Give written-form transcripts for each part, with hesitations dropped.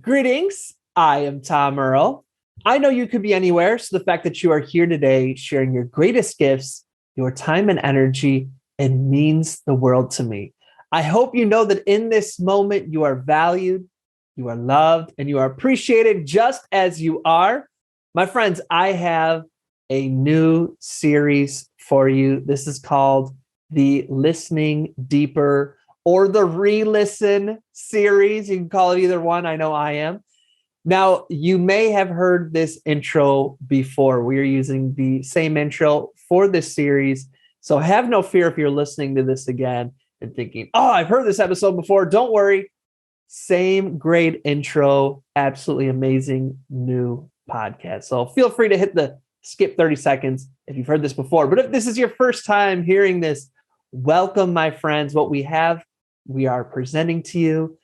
Greetings. I am Tom Earl. I know you could be anywhere, so the fact that you are here today sharing your greatest gifts, your time and energy, it means the world to me. I hope you know that in this moment you are valued, you are loved, and you are appreciated just as you are. My friends, I have a new series for you. This is called the Listening Deeper or the Re-Listen series. You can call it either one. I know I am. Now, you may have heard this intro before. We are using the same intro for this series. So have no fear if you're listening to this again and thinking, oh, I've heard this episode before. Don't worry. Same great intro. Absolutely amazing new podcast. So feel free to hit the skip 30 seconds if you've heard this before. But if this is your first time hearing this, welcome, my friends. What we are presenting to you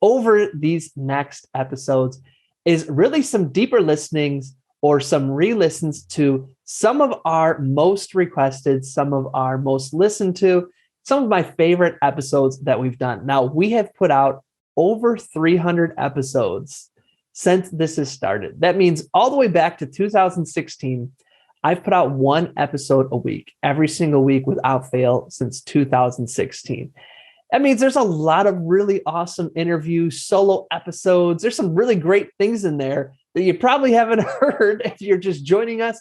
over these next episodes is really some deeper listenings or some re-listens to some of our most requested, some of our most listened to, some of my favorite episodes that we've done. Now, we have put out over 300 episodes since this has started. That means all the way back to 2016, I've put out one episode a week, every single week without fail since 2016. That means there's a lot of really awesome interviews, solo episodes. There's some really great things in there that you probably haven't heard if you're just joining us,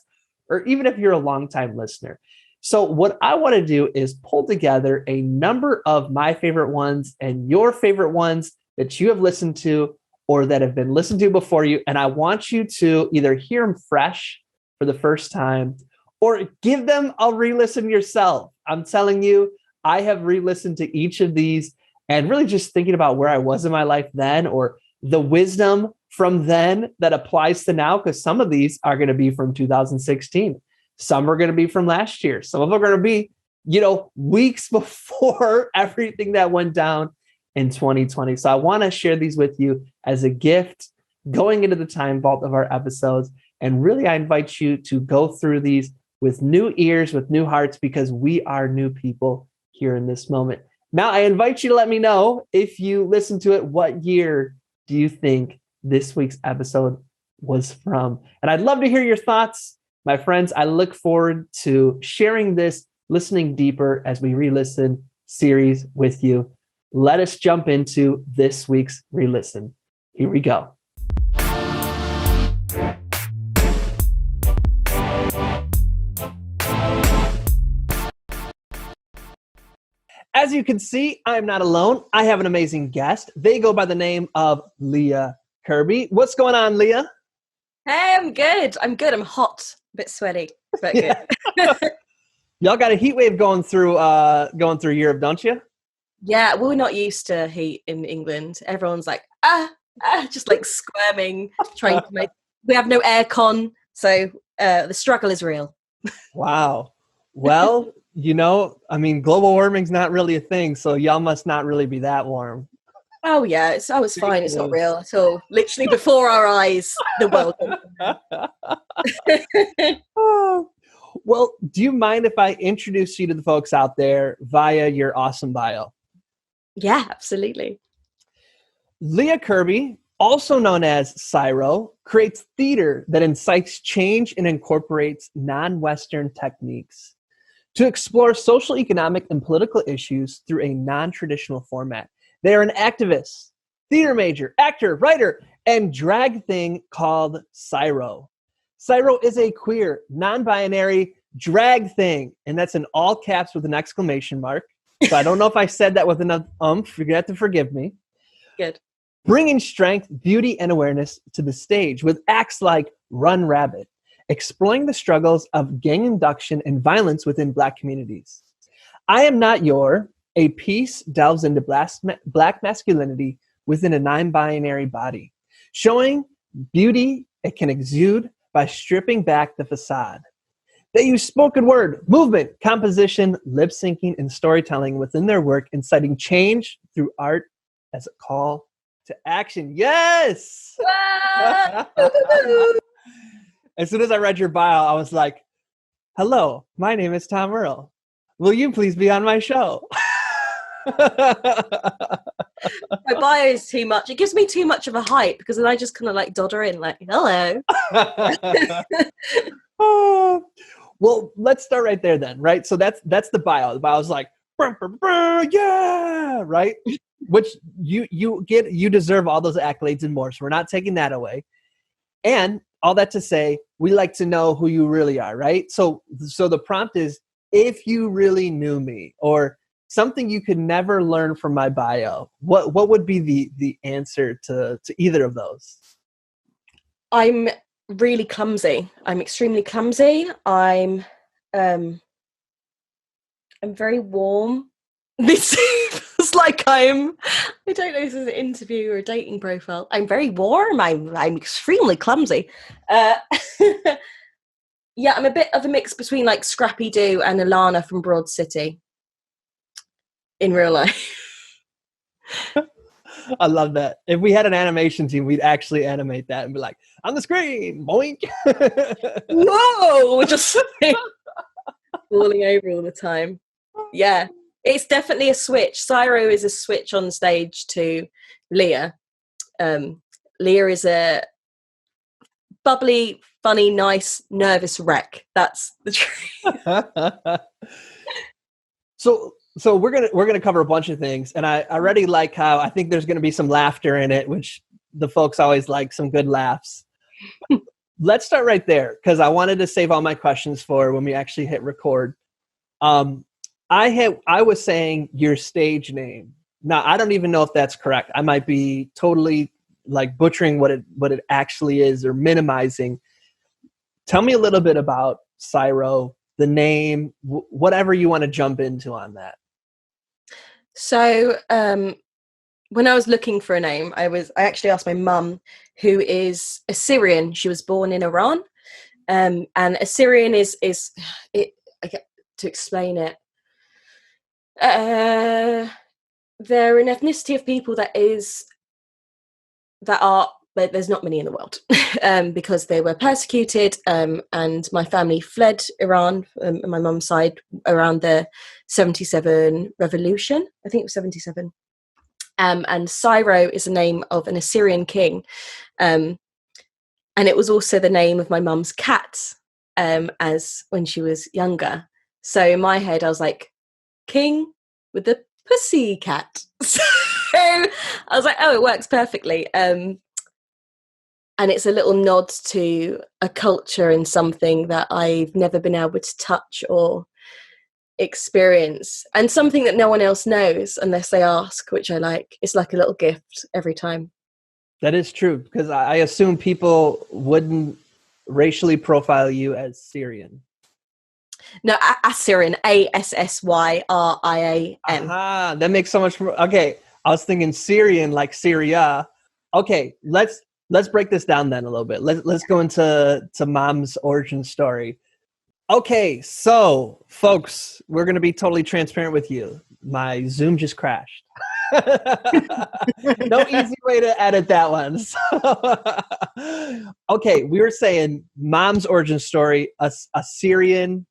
or even if you're a longtime listener. So what I want to do is pull together a number of my favorite ones and your favorite ones that you have listened to or that have been listened to before you. And I want you to either hear them fresh for the first time or give them a re-listen yourself. I'm telling you, I have re-listened to each of these and really just thinking about where I was in my life then, or the wisdom from then that applies to now, because some of these are going to be from 2016. Some are going to be from last year. Some of them are going to be, weeks before everything that went down in 2020. So I want to share these with you as a gift going into the time vault of our episodes. And really, I invite you to go through these with new ears, with new hearts, because we are new people here in this moment. Now, I invite you to let me know if you listen to it, what year do you think this week's episode was from? And I'd love to hear your thoughts. My friends, I look forward to sharing this Listening Deeper as we re-listen series with you. Let us jump into this week's re-listen. Here we go. As you can see, I'm not alone. I have an amazing guest. They go by the name of Leah Kirby. What's going on, Leah? Hey, I'm good. I'm hot, a bit sweaty, but good. Y'all got a heat wave going through Europe, don't you? Yeah, we're not used to heat in England. Everyone's like, just like squirming, trying to make. We have no aircon, so the struggle is real. Wow. Well, global warming's not really a thing, so y'all must not really be that warm. Oh yeah, it's fine. It's not real at all. Literally before our eyes, the world. Oh. Well, do you mind if I introduce you to the folks out there via your awesome bio? Yeah, absolutely. Leah Kirby, also known as CYRO, creates theater that incites change and incorporates non-Western techniques to explore social, economic, and political issues through a non-traditional format. They are an activist, theater major, actor, writer, and drag thing called CYRO. CYRO is a queer, non-binary drag thing, and that's in all caps with an exclamation mark. So I don't know if I said that with enough oomph. You're going to have to forgive me. Good. Bringing strength, beauty, and awareness to the stage with acts like Run Rabbit, exploring the struggles of gang induction and violence within Black communities. I Am Not Your, a piece delves into Black masculinity within a non-binary body, showing beauty it can exude by stripping back the facade. They use spoken word, movement, composition, lip syncing, and storytelling within their work, inciting change through art as a call to action. Yes! As soon as I read your bio, I was like, hello, my name is Tom Earl. Will you please be on my show? My bio is too much. It gives me too much of a hype because then I just kind of like dodder in like, hello. Oh, well, let's start right there then, right? So that's the bio. The bio is like, "Brr, brr, brr, yeah, right? Which you deserve all those accolades and more. So we're not taking that away. And all that to say, we like to know who you really are, right? So the prompt is, if you really knew me, or something you could never learn from my bio, what would be the answer to either of those? I'm really clumsy. I'm extremely clumsy. I'm very warm. This feels like I don't know if this is an interview or a dating profile. I'm very warm. I'm extremely clumsy. Uh, yeah, I'm a bit of a mix between like Scrappy Doo and Alana from Broad City in real life. I love that. If we had an animation team, we'd actually animate that and be like, on the screen, boink. Whoa, just falling over all the time. Yeah, it's definitely a switch. CYRO is a switch on stage to Leah. Leah is a bubbly, funny, nice, nervous wreck. That's the truth. So we're gonna cover a bunch of things, and I already like how I think there's gonna be some laughter in it, which the folks always like, some good laughs. Let's start right there, because I wanted to save all my questions for when we actually hit record. I was saying your stage name. Now I don't even know if that's correct. I might be totally like butchering what it actually is, or minimizing. Tell me a little bit about CYRO, the name, whatever you want to jump into on that. So when I was looking for a name, I actually asked my mum, who is Assyrian. She was born in Iran, and Assyrian is it. To explain it, they're an ethnicity of people that are, but there's not many in the world, because they were persecuted, and my family fled Iran, on my mum's side, around the 77 revolution. I think it was 77. And CYRO is the name of an Assyrian king. And it was also the name of my mum's cat, as when she was younger. So in my head, I was like, king with the pussy cat. So I was like, oh, it works perfectly. And it's a little nod to a culture and something that I've never been able to touch or experience, and something that no one else knows unless they ask, which I like. It's like a little gift every time. That is true, because I assume people wouldn't racially profile you as Syrian. No, Assyrian, Assyrian. Aha, that makes so much more. Okay, I was thinking Syrian, like Syria. Okay, let's break this down then a little bit. Let's go into mom's origin story. Okay, so folks, we're gonna be totally transparent with you. My Zoom just crashed. No easy way to edit that one. Okay, we were saying mom's origin story, a Syrian,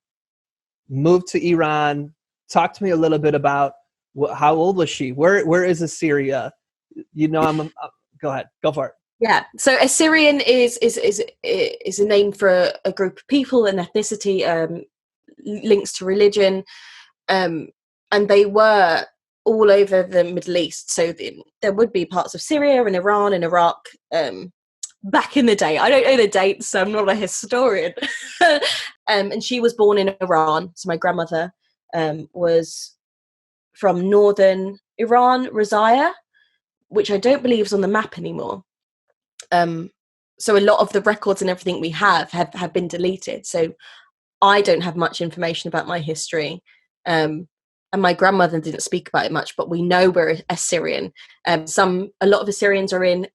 moved to Iran. Talk to me a little bit about how old was she? Where is Assyria? You know, go ahead, go for it. Yeah, so Assyrian is a name for a group of people, an ethnicity, links to religion, and they were all over the Middle East. So there would be parts of Syria and Iran and Iraq back in the day. I don't know the dates, so I'm not a historian. And she was born in Iran. So my grandmother was from northern Iran, Razaya, which I don't believe is on the map anymore. So a lot of the records and everything we have been deleted. So I don't have much information about my history. And my grandmother didn't speak about it much, but we know we're Assyrian. A lot of Assyrians are in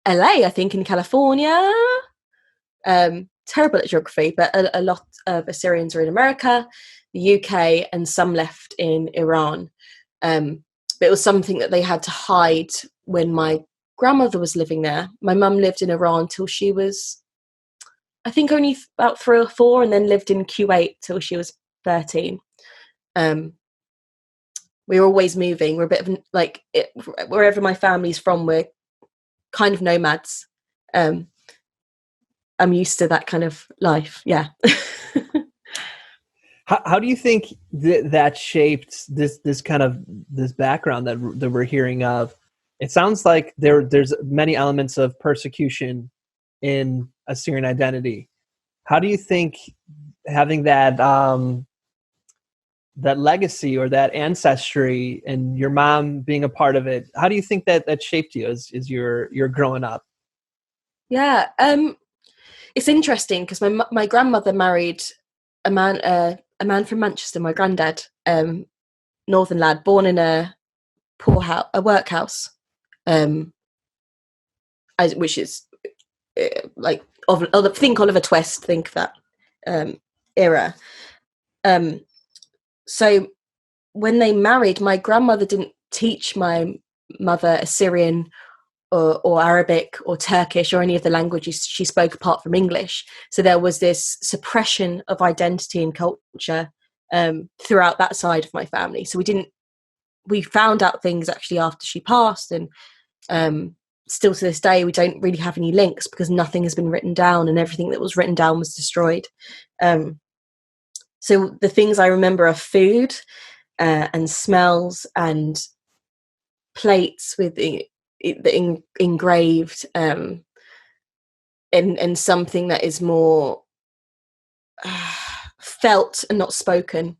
LA, I think, in California. Terrible at geography, but a lot of Assyrians are in America, the UK, and some left in Iran. But it was something that they had to hide when my grandmother was living there. My mum lived in Iran till she was, I think, only about 3 or 4, and then lived in Kuwait till she was 13. When we're always moving. We're a bit of like wherever my family's from, we're kind of nomads. I'm used to that kind of life. Yeah. How do you think that shaped this kind of this background that we're hearing of? It sounds like there's many elements of persecution in Assyrian identity. How do you think having that that legacy or that ancestry and your mom being a part of it, how do you think that shaped you as you're growing up? Yeah. It's interesting because my grandmother married a man from Manchester, my granddad, northern lad, born in a poor house, a workhouse, which is like think Oliver Twist, think that era. So when they married, my grandmother didn't teach my mother Assyrian or Arabic or Turkish or any of the languages she spoke apart from English. So there was this suppression of identity and culture throughout that side of my family. So we found out things actually after she passed, and still to this day we don't really have any links because nothing has been written down, and everything that was written down was destroyed. So the things I remember are food and smells and plates with the engraved and something that is more felt and not spoken,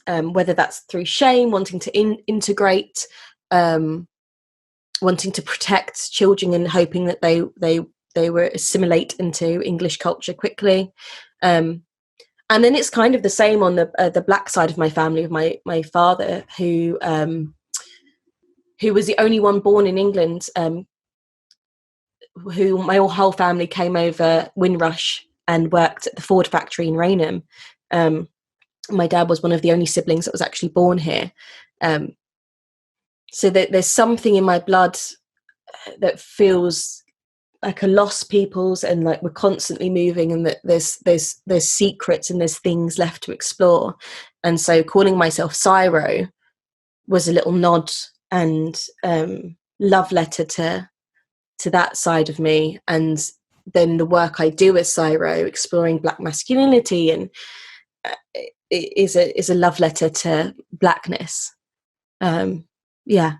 whether that's through shame, wanting to integrate, wanting to protect children and hoping that they were assimilate into English culture quickly. And then it's kind of the same on the black side of my family, of my father, who was the only one born in England, who my whole family came over Windrush and worked at the Ford factory in Raynham. My dad was one of the only siblings that was actually born here. So there's something in my blood that feels like a lost people's, and like we're constantly moving, and that there's secrets and there's things left to explore. And so calling myself CYRO was a little nod and love letter to that side of me. And then the work I do as CYRO, exploring Black masculinity, and is a love letter to Blackness. Yeah.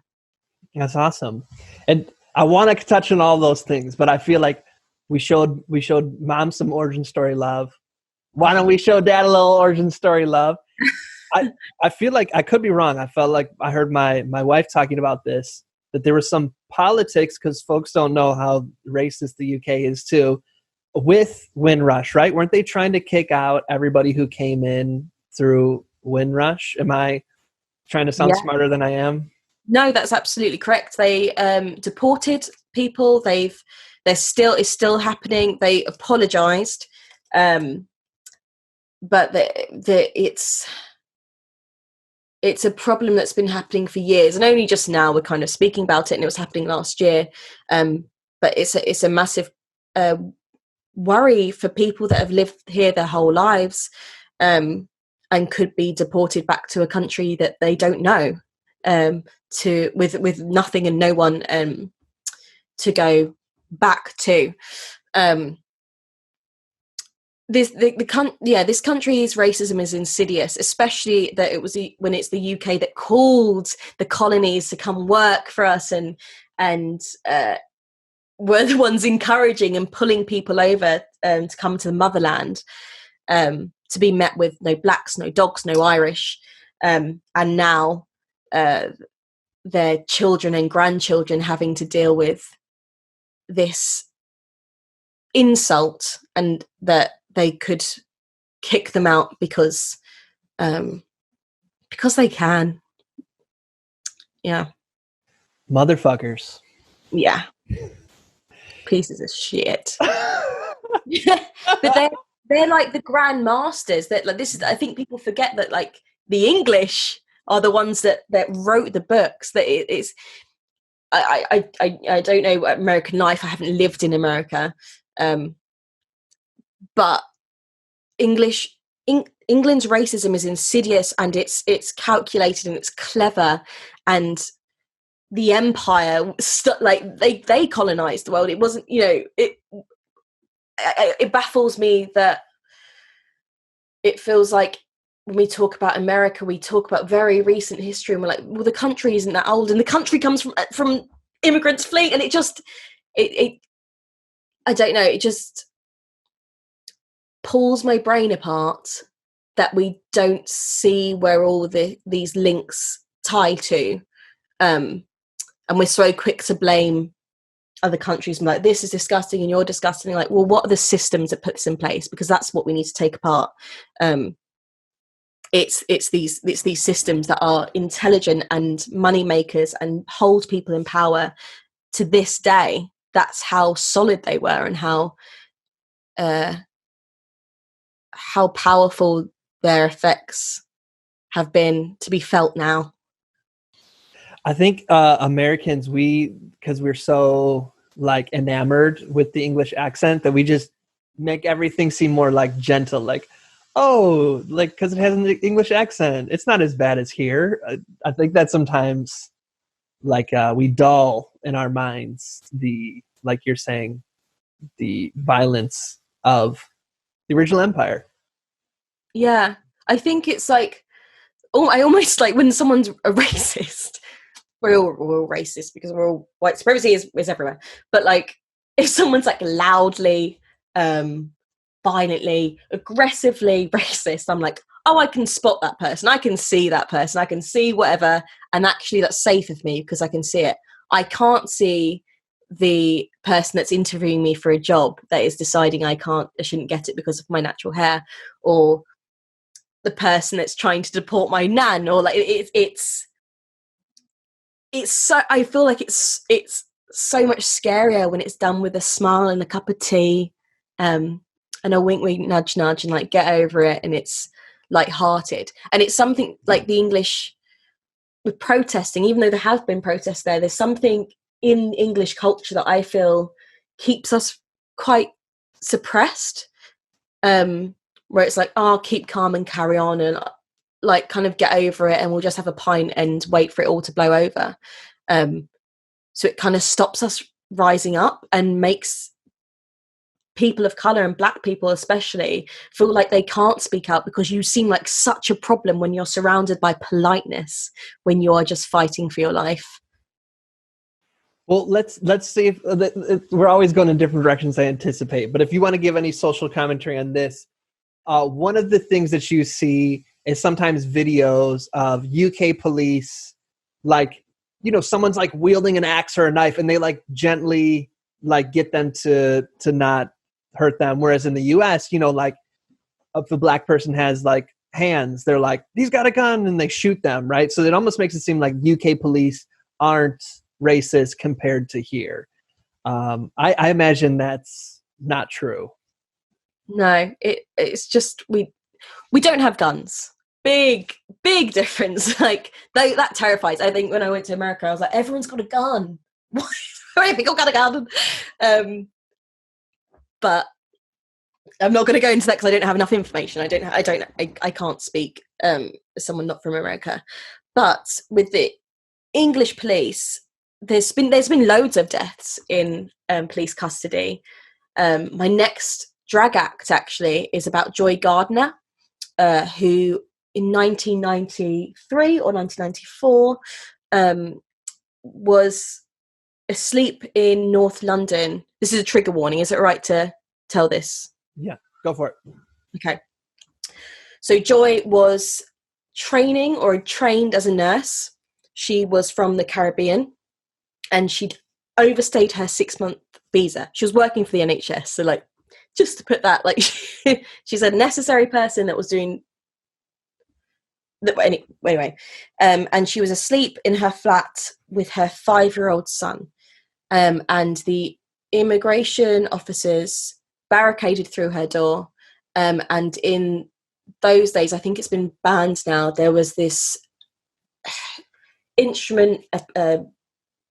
That's awesome. And I want to touch on all those things, but I feel like we showed mom some origin story love. Why don't we show dad a little origin story love? I feel like I could be wrong. I felt like I heard my wife talking about this, that there was some politics, because folks don't know how racist the UK is too, with Windrush, right? Weren't they trying to kick out everybody who came in through Windrush? Am I trying to sound smarter than I am? No, that's absolutely correct. They deported people. It's still happening. They apologized, but it's a problem that's been happening for years, and only just now we're kind of speaking about it, and it was happening last year. But it's a massive worry for people that have lived here their whole lives, and could be deported back to a country that they don't know, with nothing and no one to go back to. This country's racism is insidious, especially that it was when it's the UK that called the colonies to come work for us, and were the ones encouraging and pulling people over to come to the motherland, to be met with no blacks, no dogs, no Irish, and now their children and grandchildren having to deal with this insult, and that they could kick them out because they can. Yeah. Motherfuckers. Yeah. Pieces of shit. But they're like the grand masters. That like this is. I think people forget that like the English are the ones that wrote the books. That it's. I don't know American life. I haven't lived in America, but English England's racism is insidious, and it's calculated, and it's clever, and the empire like they colonized the world. It wasn't, you know, it baffles me that it feels like when we talk about America, we talk about very recent history, and we're like, well, the country isn't that old, and the country comes from immigrants fleeing, and it I don't know, it just pulls my brain apart that we don't see where all these links tie to, and we're so quick to blame other countries and like, this is disgusting and you're disgusting. Like, well, what are the systems that put this in place? Because that's what we need to take apart. It's these systems that are intelligent and money makers and hold people in power to this day. That's how solid they were, and how powerful their effects have been to be felt now. I think Americans, because we're so like enamored with the English accent, that we just make everything seem more like gentle, like, oh, like, because it has an English accent, it's not as bad as here. I think that sometimes like we dull in our minds the, like you're saying, the violence of the original empire. Yeah, I think it's like, oh, I almost like when someone's a racist. We're all racist because we're all white supremacy is everywhere. But like, if someone's like loudly, violently, aggressively racist, I'm like, oh, I can spot that person. I can see that person. I can see whatever. And actually that's safe of me because I can see it. I can't see the person that's interviewing me for a job that is deciding I shouldn't get it because of my natural hair, or the person that's trying to deport my nan, or like it's so, I feel like it's so much scarier when it's done with a smile and a cup of tea, and a wink wink nudge nudge, and like, get over it, and it's light-hearted. And it's something like the English with protesting, even though there have been protests there's something in English culture that I feel keeps us quite suppressed, where it's like, oh, keep calm and carry on, and like, kind of get over it, and we'll just have a pint and wait for it all to blow over. So it kind of stops us rising up and makes people of color, and black people especially, feel like they can't speak out because you seem like such a problem when you're surrounded by politeness, when you are just fighting for your life. Well, let's see if we're always going in different directions, I anticipate. But if you want to give any social commentary on this, one of the things that you see is sometimes videos of UK police, like, you know, someone's like wielding an axe or a knife, and they like gently like get them to not hurt them. Whereas in the US, you know, like if a black person has like hands, they're like, he's got a gun, and they shoot them, right? So it almost makes it seem like UK police aren't racist compared to here. I imagine that's not true. No, it's just we don't have guns. Big difference. Like, that terrifies. I think when I went to America, I was like, everyone's got a gun. Why have people got a gun? But I'm not going to go into that because I don't have enough information. I can't speak as someone not from America. But with the English police, there's been loads of deaths in police custody. My next drag act actually is about Joy Gardner, who in 1993 or 1994 was asleep in North London. This is a trigger warning. Is it right to tell this? Yeah, go for it. Okay. So Joy was trained as a nurse. She was from the Caribbean, and she'd overstayed her 6-month visa. She was working for the NHS. So, like, just to put that, like, she's a necessary person that was doing that anyway. And she was asleep in her flat with her 5-year-old son. And the immigration officers barricaded through her door. And in those days, I think it's been banned now, there was this instrument,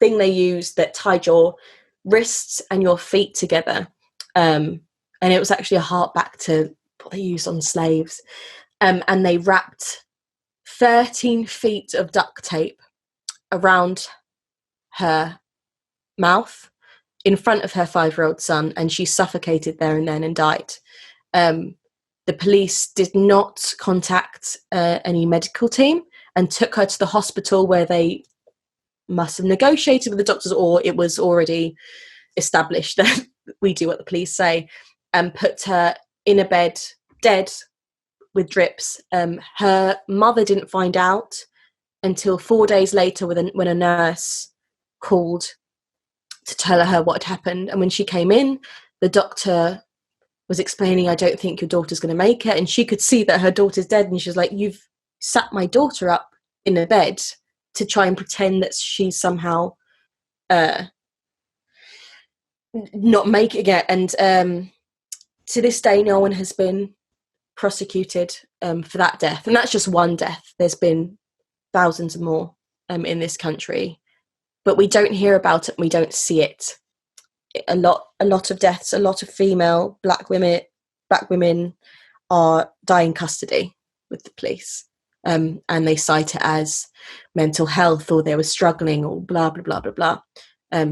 thing they used that tied your wrists and your feet together. And it was actually a hark back to what they used on slaves. and they wrapped 13 feet of duct tape around her mouth in front of her 5-year-old son, and she suffocated there and then and died. The police did not contact any medical team and took her to the hospital, where they must have negotiated with the doctors, or it was already established that we do what the police say, and put her in a bed dead with drips. Her mother didn't find out until 4 days later when a nurse called to tell her what had happened. And when she came in, the doctor was explaining, I don't think your daughter's going to make it. And she could see that her daughter's dead. And she was like, you've sat my daughter up in a bed to try and pretend that she's somehow not making it. And to this day, no one has been prosecuted for that death. And that's just one death. There's been thousands more in this country. But we don't hear about it and we don't see it. A lot of deaths, a lot of female black women are dying in custody with the police, and they cite it as mental health, or they were struggling, or blah blah blah blah blah.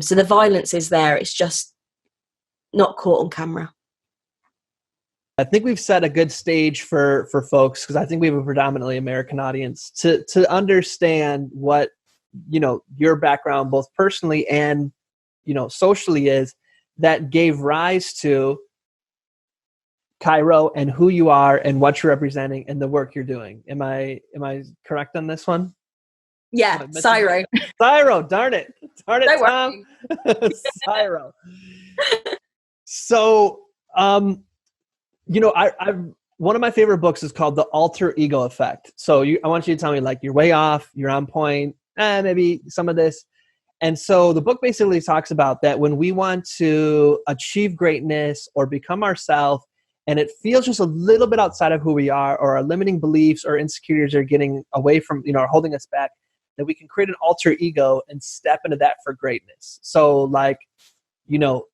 So the violence is there, it's just not caught on camera. I think we've set a good stage for folks, because I think we have a predominantly American audience, to understand what, you know, your background both personally and, you know, socially is, that gave rise to CYRO and who you are and what you're representing and the work you're doing. Am I correct on this one? Yeah, CYRO. CYRO, darn it, Don't Tom. CYRO. So, you know, I've one of my favorite books is called The Alter Ego Effect. So I want you to tell me, like, you're way off, you're on point, maybe some of this. And so the book basically talks about that when we want to achieve greatness or become ourselves, and it feels just a little bit outside of who we are, or our limiting beliefs or insecurities are getting away from, you know, are holding us back, that we can create an alter ego and step into that for greatness. So, like, you know,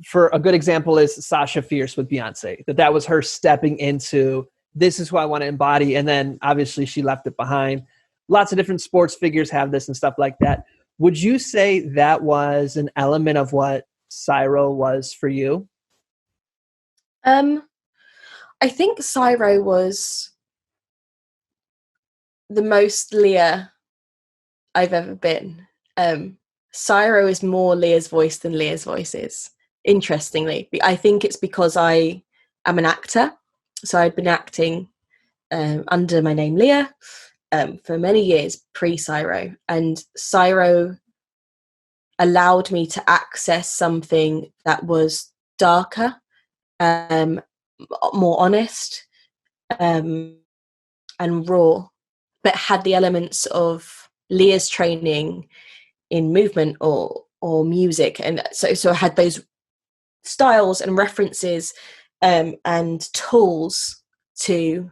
for a good example is Sasha Fierce with Beyonce, that was her stepping into, this is who I want to embody. And then obviously she left it behind. Lots of different sports figures have this and stuff like that. Would you say that was an element of what CYRO was for you? I think CYRO was the most Leah I've ever been. CYRO is more Leah's voice than Leah's voice is, interestingly. I think it's because I am an actor. So I'd been acting under my name Leah for many years pre-CYRO. And CYRO allowed me to access something that was darker, more honest, and raw, but had the elements of Leah's training in movement or music. And so I had those styles and references and tools to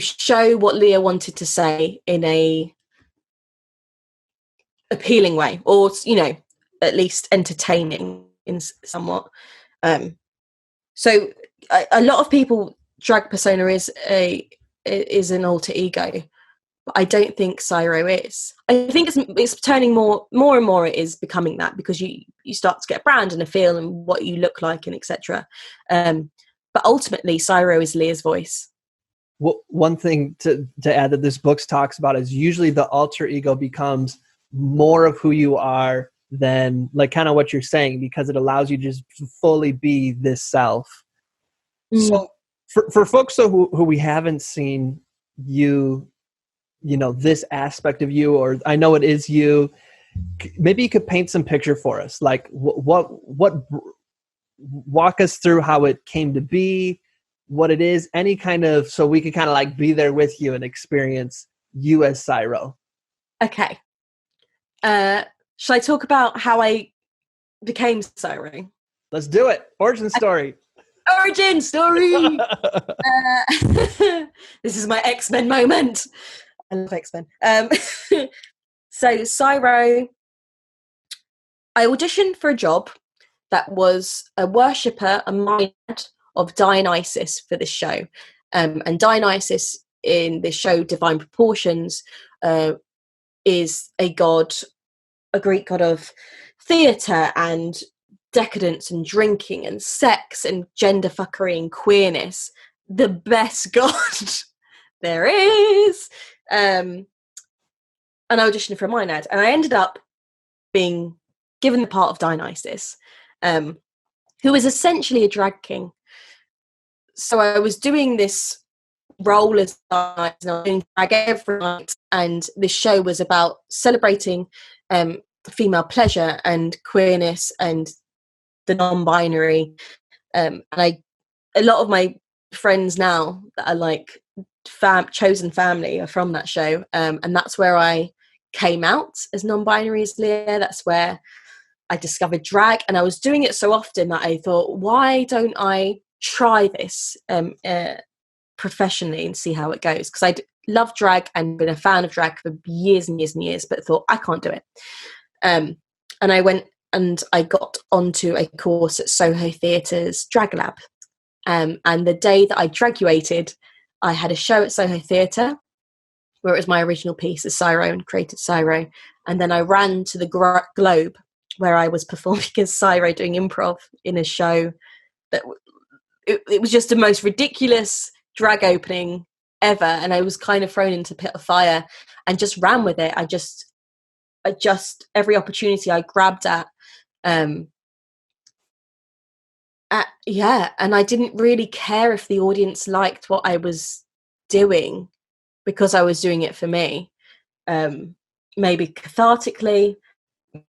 show what Leah wanted to say in a appealing way, or, you know, at least entertaining in somewhat. So a lot of people, drag persona is an alter ego, but I don't think CYRO is. I think it's turning more and more. It is becoming that, because you start to get a brand and a feel and what you look like and etc. But ultimately, CYRO is Leah's voice. Well, one thing to add that this book talks about is usually the alter ego becomes more of who you are than, like, kind of what you're saying, because it allows you to just fully be this self. So for folks who we haven't seen you know, this aspect of you, or I know it is you, maybe you could paint some picture for us, like what walk us through how it came to be, what it is, any kind of, so we could kind of like be there with you and experience you as CYRO. Okay. Shall I talk about how I became CYRO? Let's do it. Origin story. Origin story. This is my X-Men moment. I love X-Men. So CYRO, I auditioned for a job that was a worshipper, a mind of Dionysus for this show. And Dionysus in this show, Divine Proportions, is a Greek god of theatre and decadence and drinking and sex and gender fuckery and queerness. The best god there is. And I auditioned for a Maenad, and I ended up being given the part of Dionysus, who is essentially a drag so I was doing this role as Dionysus, and I was doing drag every night, and this show was about celebrating female pleasure and queerness and the non-binary. And a lot of my friends now that are like chosen family are from that show, and that's where I came out as non-binary as Leah. That's where I discovered drag, and I was doing it so often that I thought, why don't I try this professionally and see how it goes? Because I'd loved drag and been a fan of drag for years and years and years, but thought I can't do it. And I went and I got onto a course at Soho Theatre's Drag Lab. And the day that I graduated, I had a show at Soho Theatre where it was my original piece as CYRO and created CYRO. And then I ran to the Globe where I was performing as CYRO doing improv in a show that it was just the most ridiculous drag opening ever. And I was kind of thrown into a pit of fire and just ran with it. I just every opportunity I grabbed at, and I didn't really care if the audience liked what I was doing, because I was doing it for me. Maybe cathartically,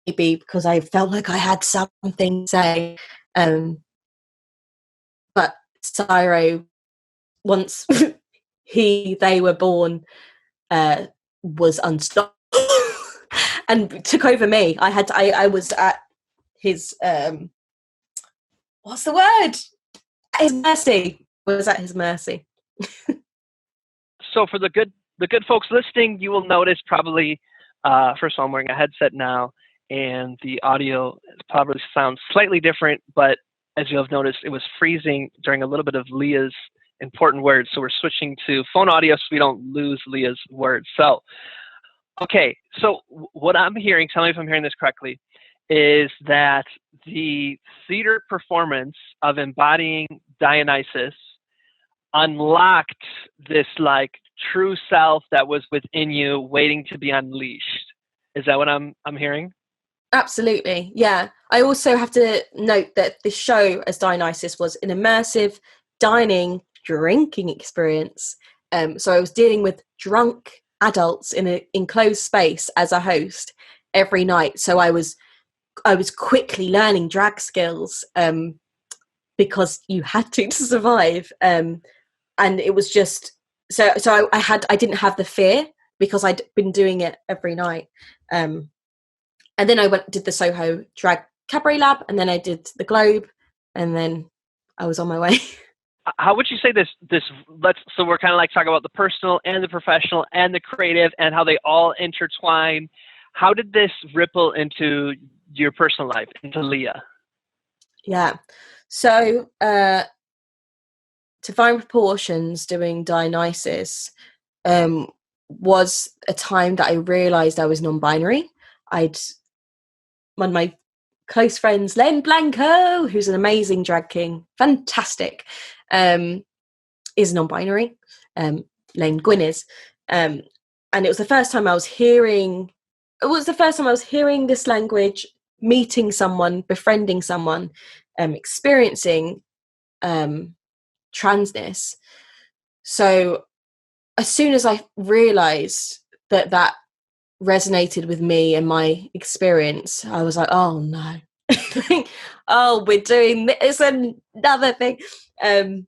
maybe because I felt like I had something to say. But CYRO, once they were born, was unstoppable and took over me. I was at his what's the word? His mercy. Was at his mercy. So for the good folks listening, you will notice probably, first of all, I'm wearing a headset now, and the audio probably sounds slightly different, but as you'll have noticed, it was freezing during a little bit of Leah's important words. So we're switching to phone audio so we don't lose Leah's words. So, okay, so what I'm hearing, tell me if I'm hearing this correctly, is that the theater performance of embodying Dionysus unlocked this like true self that was within you waiting to be unleashed. Is that what I'm hearing? Absolutely, yeah. I also have to note that the show as Dionysus was an immersive dining drinking experience. So I was dealing with drunk adults in an enclosed space as a host every night. So I was quickly learning drag skills, because you had to survive. And it was just so I didn't have the fear because I'd been doing it every night. And then I did the Soho Drag Cabaret Lab, and then I did the Globe, and then I was on my way. How would you say this? So we're kind of like talking about the personal and the professional and the creative and how they all intertwine. How did this ripple into your personal life, into Leah? Yeah. So Divine Proportions doing Dionysus was a time that I realised I was non-binary. One of my close friends, Len Blanco, who's an amazing drag king, fantastic, is non-binary. Len Gwyn is. And it was the first time I was hearing this language, meeting someone, befriending someone, experiencing transness. So as soon as I realised that resonated with me and my experience, I was like, oh no. Oh, we're doing this, another thing. But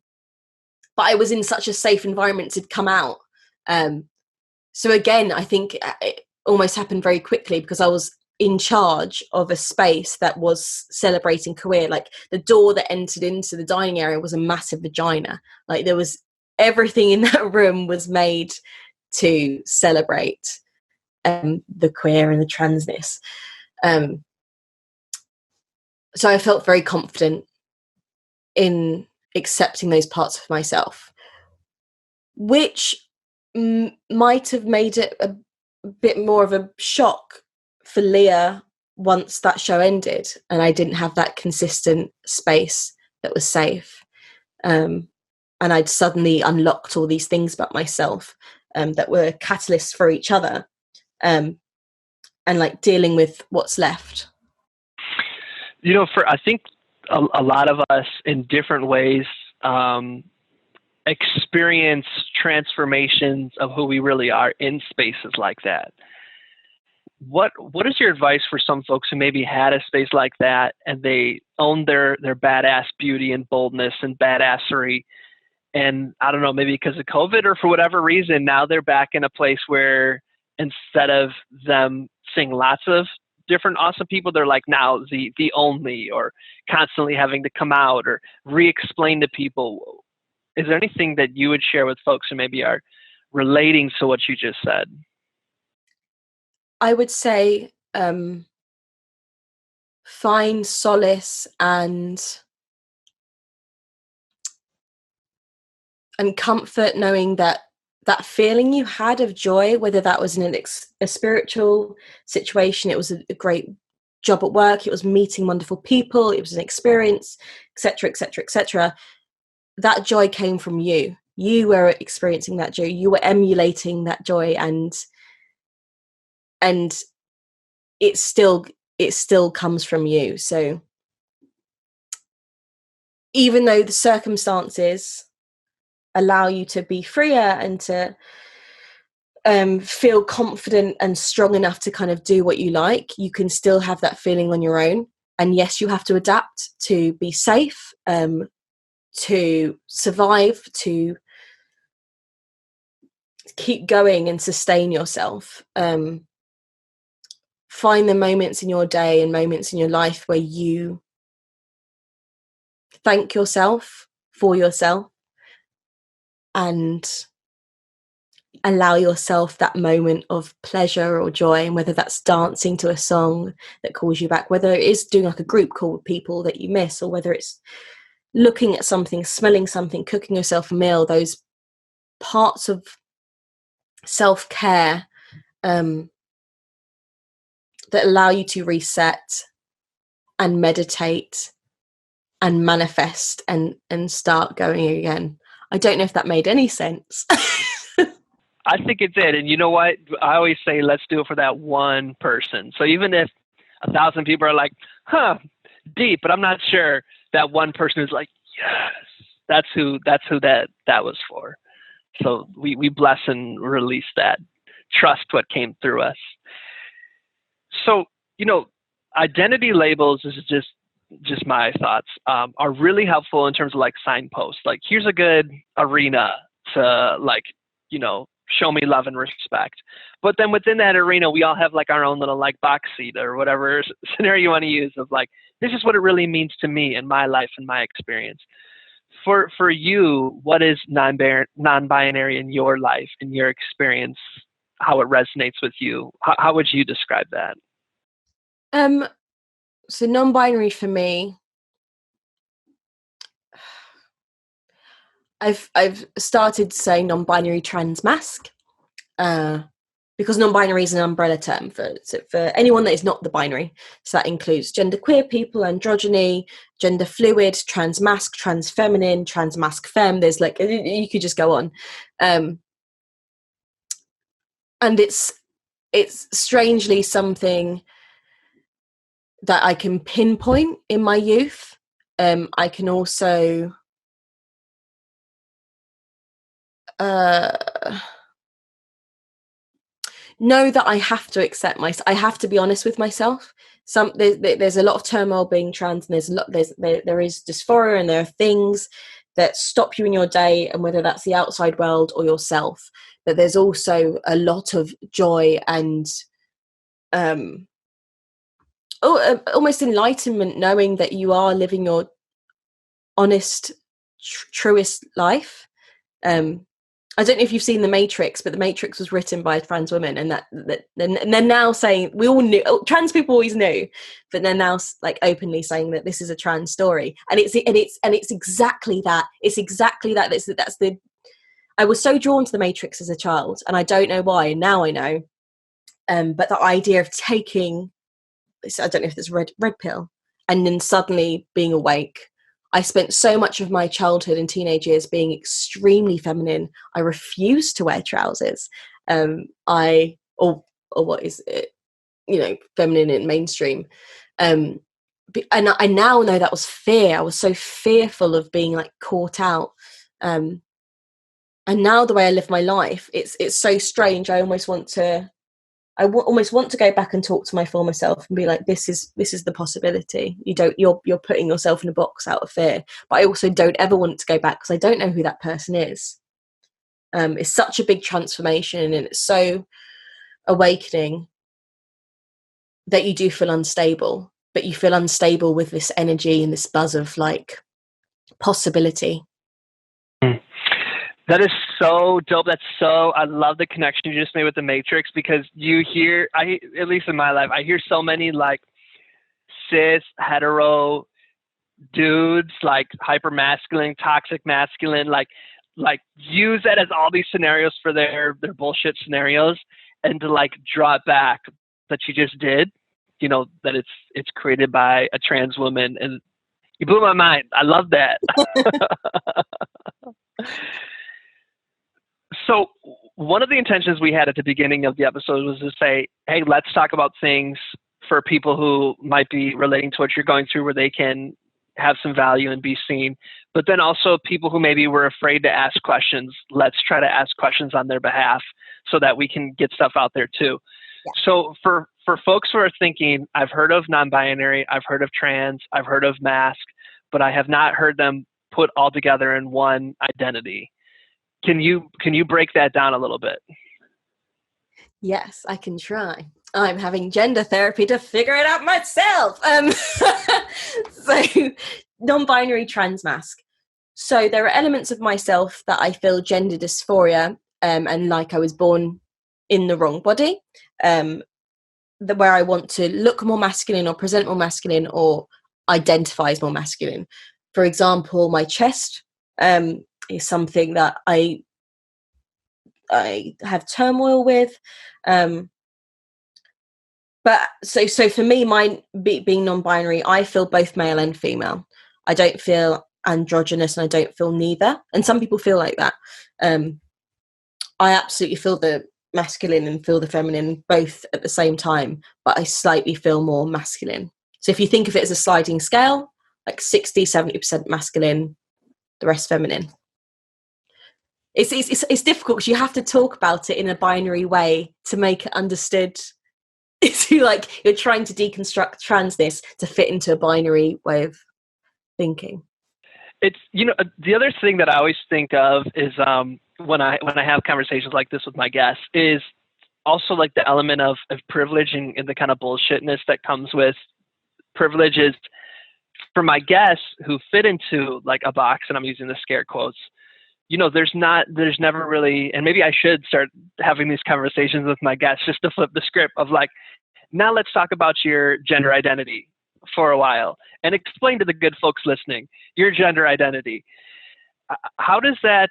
I was in such a safe environment to come out. So again, I think it almost happened very quickly because I was in charge of a space that was celebrating queer. Like the door that entered into the dining area was a massive vagina. Like there was everything in that room was made to celebrate the queer and the transness. So I felt very confident in accepting those parts of myself, which might have made it a bit more of a shock for Leah once that show ended and I didn't have that consistent space that was safe. And I'd suddenly unlocked all these things about myself that were catalysts for each other, and like dealing with what's left. I think a lot of us in different ways experience transformations of who we really are in spaces like that. What is your advice for some folks who maybe had a space like that and they own their badass beauty and boldness and badassery, and I don't know, maybe because of COVID or for whatever reason, now they're back in a place where instead of them seeing lots of different awesome people, they're like now the only, or constantly having to come out or re-explain to people. Is there anything that you would share with folks who maybe are relating to what you just said? I would say find solace and comfort knowing that feeling you had of joy, whether that was in a spiritual situation, it was a great job at work, it was meeting wonderful people, it was an experience, etc., etc., etc., that joy came from you. You were experiencing that joy, you were emulating that joy, and it still comes from you. So even though the circumstances allow you to be freer and to feel confident and strong enough to kind of do what you like, you can still have that feeling on your own. And yes, you have to adapt to be safe, to survive, to keep going and sustain yourself. Find the moments in your day and moments in your life where you thank yourself for yourself and allow yourself that moment of pleasure or joy, and whether that's dancing to a song that calls you back, whether it is doing like a group call with people that you miss, or whether it's looking at something, smelling something, cooking yourself a meal, those parts of self-care that allow you to reset and meditate and manifest and start going again. I don't know if that made any sense. I think it did. And you know what? I always say, let's do it for that one person. So even if 1,000 people are like, deep, but I'm not sure, that one person is like, yes, that's who that was for. So we bless and release that. Trust what came through us. So, identity labels is just my thoughts, are really helpful in terms of like signposts. Like, here's a good arena to show me love and respect. But then within that arena, we all have like our own little like box seat or whatever scenario you want to use of like, this is what it really means to me in my life and my experience. For you, what is non-binary in your life, in your experience, how it resonates with you? How would you describe that? So non-binary for me, I've started saying non-binary trans masc, because non-binary is an umbrella term for anyone that is not the binary. So that includes genderqueer people, androgyny, gender fluid, trans masc, trans feminine, trans masc femme. There's like, you could just go on. And it's strangely something that I can pinpoint in my youth. I can also know that I have to accept myself. I have to be honest with myself. There's a lot of turmoil being trans, and there is dysphoria, and there are things that stop you in your day, and whether that's the outside world or yourself. But there's also a lot of joy and almost enlightenment, knowing that you are living your honest, truest life. And I don't know if you've seen The Matrix, but The Matrix was written by a trans woman, and and they're now saying, we all knew, trans people always knew, but they're now like openly saying that this is a trans story, and it's exactly that. It's exactly that. That's the. I was so drawn to The Matrix as a child, and I don't know why. Now I know, but the idea of taking, I don't know if it's red pill, and then suddenly being awake. I spent so much of my childhood and teenage years being extremely feminine. I refused to wear trousers. Or what is it? Feminine in mainstream. And I now know that was fear. I was so fearful of being like caught out. And now the way I live my life, it's so strange. I almost want to go back and talk to my former self and be like, this is the possibility. You're putting yourself in a box out of fear. But I also don't ever want to go back because I don't know who that person is. It's such a big transformation, and it's so awakening that you do feel unstable, but you feel unstable with this energy and this buzz of like possibility. That is so dope. I love the connection you just made with The Matrix, because you hear, at least in my life, I hear so many like cis, hetero dudes, like hyper masculine, toxic masculine, like use that as all these scenarios for their bullshit scenarios, and to like draw it back that you just did, that it's created by a trans woman, and you blew my mind. I love that. So one of the intentions we had at the beginning of the episode was to say, hey, let's talk about things for people who might be relating to what you're going through, where they can have some value and be seen. But then also people who maybe were afraid to ask questions, let's try to ask questions on their behalf so that we can get stuff out there too. Yeah. So for folks who are thinking, I've heard of non-binary, I've heard of trans, I've heard of masc, but I have not heard them put all together in one identity. Can you break that down a little bit? Yes, I can try. I'm having gender therapy to figure it out myself. So, non-binary trans masc. So there are elements of myself that I feel gender dysphoria, and like I was born in the wrong body, where I want to look more masculine or present more masculine or identify as more masculine. For example, my chest is something that I have turmoil with, but so for me, mine being non-binary, I feel both male and female. I don't feel androgynous, and I don't feel neither. And some people feel like that. I absolutely feel the masculine and feel the feminine both at the same time, but I slightly feel more masculine. So if you think of it as a sliding scale, like 60-70% masculine, the rest feminine. It's difficult because you have to talk about it in a binary way to make it understood. It's like you're trying to deconstruct transness to fit into a binary way of thinking. It's the other thing that I always think of is when I have conversations like this with my guests is also like the element of privilege and the kind of bullshitness that comes with privilege. Is for my guests who fit into like a box, and I'm using the scare quotes, there's never really, and maybe I should start having these conversations with my guests just to flip the script of like, now let's talk about your gender identity for a while and explain to the good folks listening your gender identity. How does that,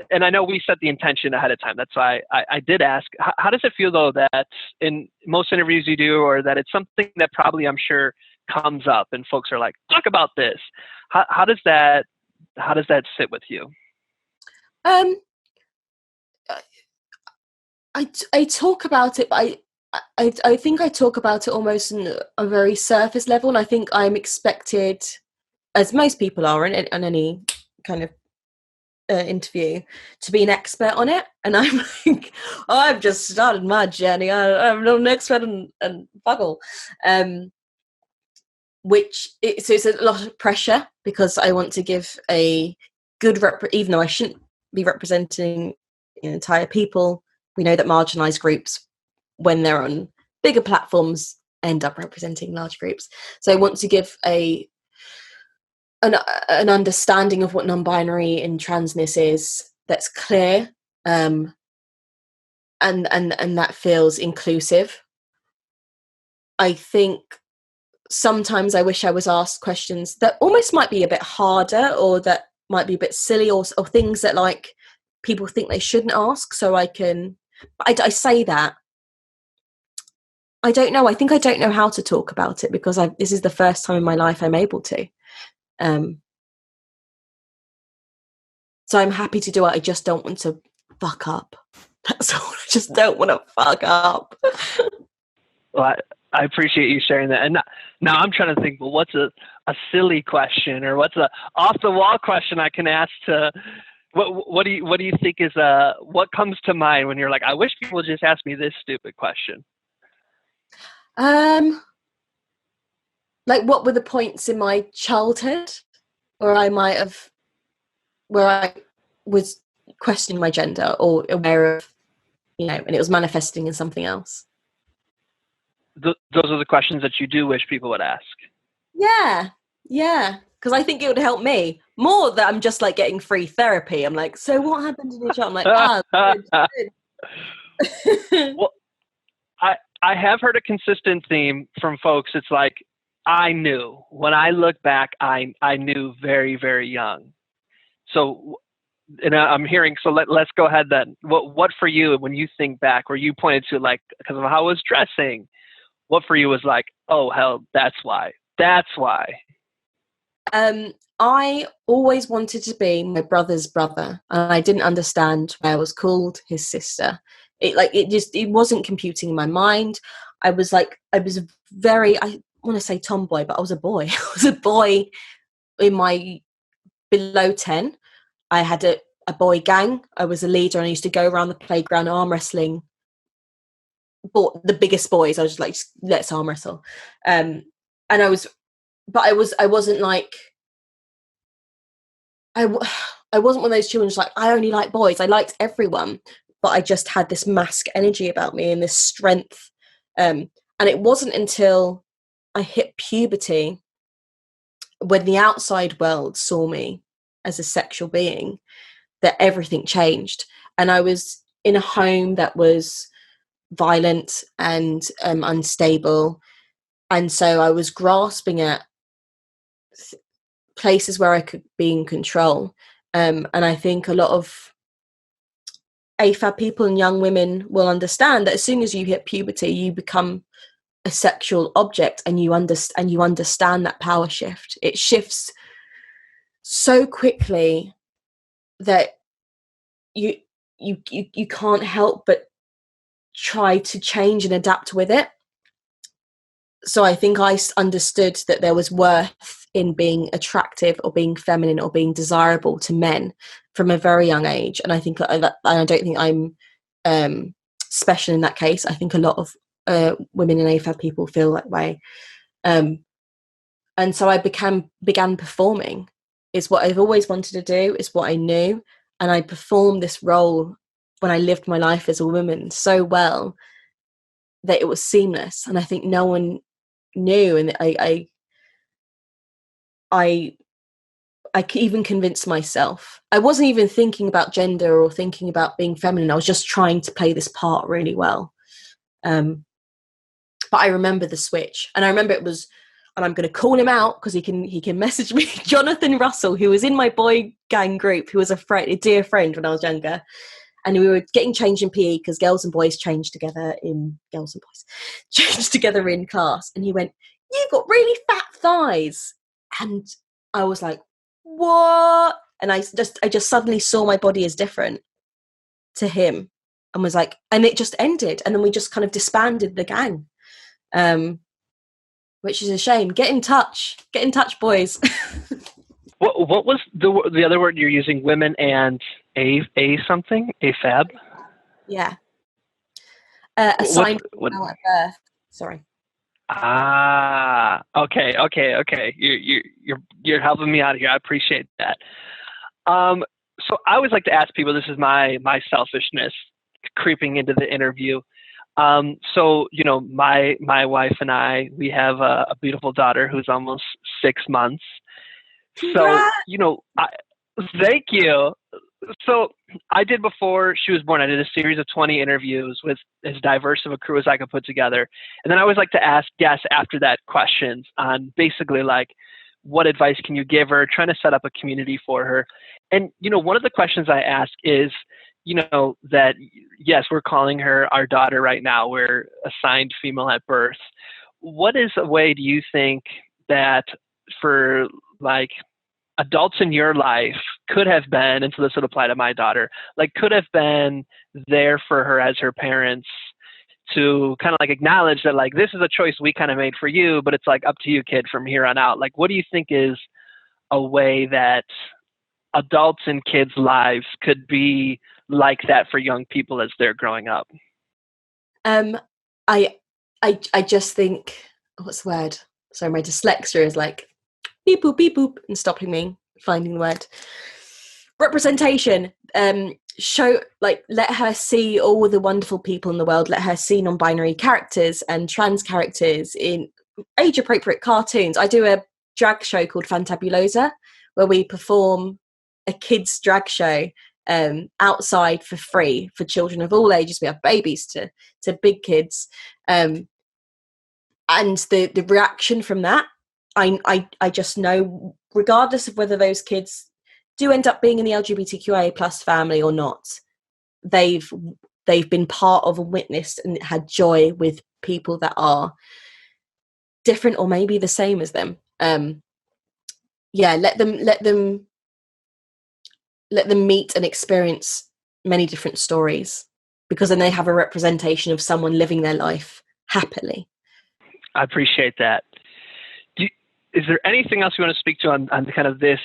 and I know we set the intention ahead of time, that's why I did ask, how does it feel though that in most interviews you do, or that it's something that probably I'm sure comes up and folks are like, talk about this. How does that sit with you? I talk about it, but I think I talk about it almost on a very surface level, and I think I'm expected, as most people are in any kind of interview, to be an expert on it. And I'm like, I've just started my journey. I'm not an expert and buggle. So it's a lot of pressure because I want to give a good even though I shouldn't be representing entire people. We know that marginalized groups, when they're on bigger platforms, end up representing large groups. So I want to give an understanding of what non-binary and transness is that's clear and that feels inclusive. I think sometimes I wish I was asked questions that almost might be a bit harder, or that might be a bit silly, or things that like people think they shouldn't ask. So I say that. I don't know. I think I don't know how to talk about it, because this is the first time in my life I'm able to. So I'm happy to do it. I just don't want to fuck up. That's all. I just don't want to fuck up. Well, I appreciate you sharing that. And now I'm trying to think, well, what's a silly question, or what's a off the wall question I can ask to, what do you think is what comes to mind when you're like, I wish people would just ask me this stupid question? Like, what were the points in my childhood where I was questioning my gender, or aware of, and it was manifesting in something else? Those are the questions that you do wish people would ask. Yeah. Because I think it would help me more that I'm just like getting free therapy. I'm like, so what happened in your child? I'm like, good. Well, I have heard a consistent theme from folks. It's like, I knew. When I look back, I knew very, very young. So, and I'm hearing, so let's go ahead then. What for you, when you think back, where you pointed to, like, because of how I was dressing, what for you was like, oh, hell, that's why. That's why. I always wanted to be my brother's brother, and I didn't understand why I was called his sister. It wasn't computing in my mind. I was very, I want to say tomboy, but I was a boy. I was a boy in my below 10. I had a boy gang. I was a leader, and I used to go around the playground arm wrestling. But the biggest boys, I was just like, let's arm wrestle. And I wasn't like, I wasn't one of those children like, I only like boys. I liked everyone, but I just had this masc energy about me and this strength. And it wasn't until I hit puberty, when the outside world saw me as a sexual being, that everything changed. And I was in a home that was violent and unstable. And so I was grasping at places where I could be in control. And I think a lot of AFAB people and young women will understand that as soon as you hit puberty, you become a sexual object, and you understand that power shift. It shifts so quickly that you can't help but try to change and adapt with it. So I think I understood that there was worth in being attractive, or being feminine, or being desirable to men from a very young age. And I think I don't think I'm special in that case. I think a lot of women in AFAB people feel that way. And so I began performing. It's what I've always wanted to do. It's what I knew. And I performed this role when I lived my life as a woman so well that it was seamless. And I think no one knew. And I even convinced myself. I wasn't even thinking about gender or thinking about being feminine. I was just trying to play this part really well. But I remember the switch, and I remember it was, and I'm going to call him out because he can message me, Jonathan Russell, who was in my boy gang group, who was a dear friend when I was younger. And we were getting changed in PE because girls and boys changed together in class. And he went, "You've got really fat thighs." And I was like, what? And I just suddenly saw my body as different to him, and was like, and it just ended. And then we just kind of disbanded the gang, which is a shame. Get in touch, boys. What was the other word you're using? Women and a something? AFAB? Yeah. Assigned at birth. Sorry. Ah, okay. You're helping me out here. I appreciate that. So I always like to ask people, this is my selfishness creeping into the interview. So, my wife and I, we have a beautiful daughter who's almost 6 months. Congrats. So, thank you. So I did before she was born. I did a series of 20 interviews with as diverse of a crew as I could put together. And then I always like to ask guests after that questions on basically like, what advice can you give her, trying to set up a community for her. And, one of the questions I ask is, that yes, we're calling her our daughter right now. We're assigned female at birth. What is a way do you think that for like adults in your life could have been, and so this would apply to my daughter, like could have been there for her as her parents to kind of like acknowledge that like this is a choice we kind of made for you, but it's like up to you, kid, from here on out. Like, what do you think is a way that adults in kids' lives could be like that for young people as they're growing up? I just think, what's the word? Sorry, my dyslexia is like beep boop and stopping me finding the word. Representation. Show, like, let her see all the wonderful people in the world. Let her see non-binary characters and trans characters in age-appropriate cartoons. I do a drag show called Fantabulosa, where we perform a kids' drag show outside for free for children of all ages. We have babies to big kids, and the reaction from that, I just know, regardless of whether those kids do end up being in the LGBTQIA plus family or not, they've been part of and witnessed and had joy with people that are different or maybe the same as them. Let them meet and experience many different stories, because then they have a representation of someone living their life happily. I appreciate that. Is there anything else you want to speak to on kind of this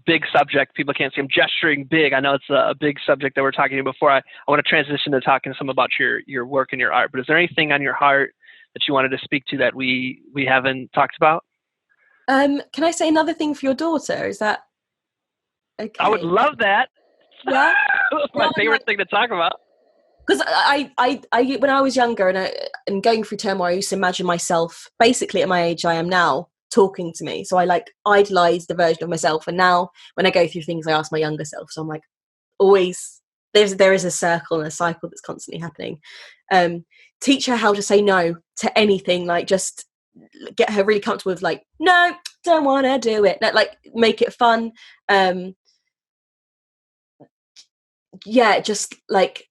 big subject? People can't see I'm gesturing big. I know it's a big subject that we're talking about before. I want to transition to talking some about your work and your art, but is there anything on your heart that you wanted to speak to that we haven't talked about? Can I say another thing for your daughter? Is that okay? I would love that. Yeah. My favorite thing to talk about. Because I when I was younger and going through turmoil, I used to imagine myself basically at my age I am now talking to me. So I like idolized the version of myself. And now when I go through things, I ask my younger self. So I'm like, always there is a circle and a cycle that's constantly happening. Teach her how to say no to anything. Like, just get her really comfortable with like, no, don't want to do it. Like, make it fun. Just like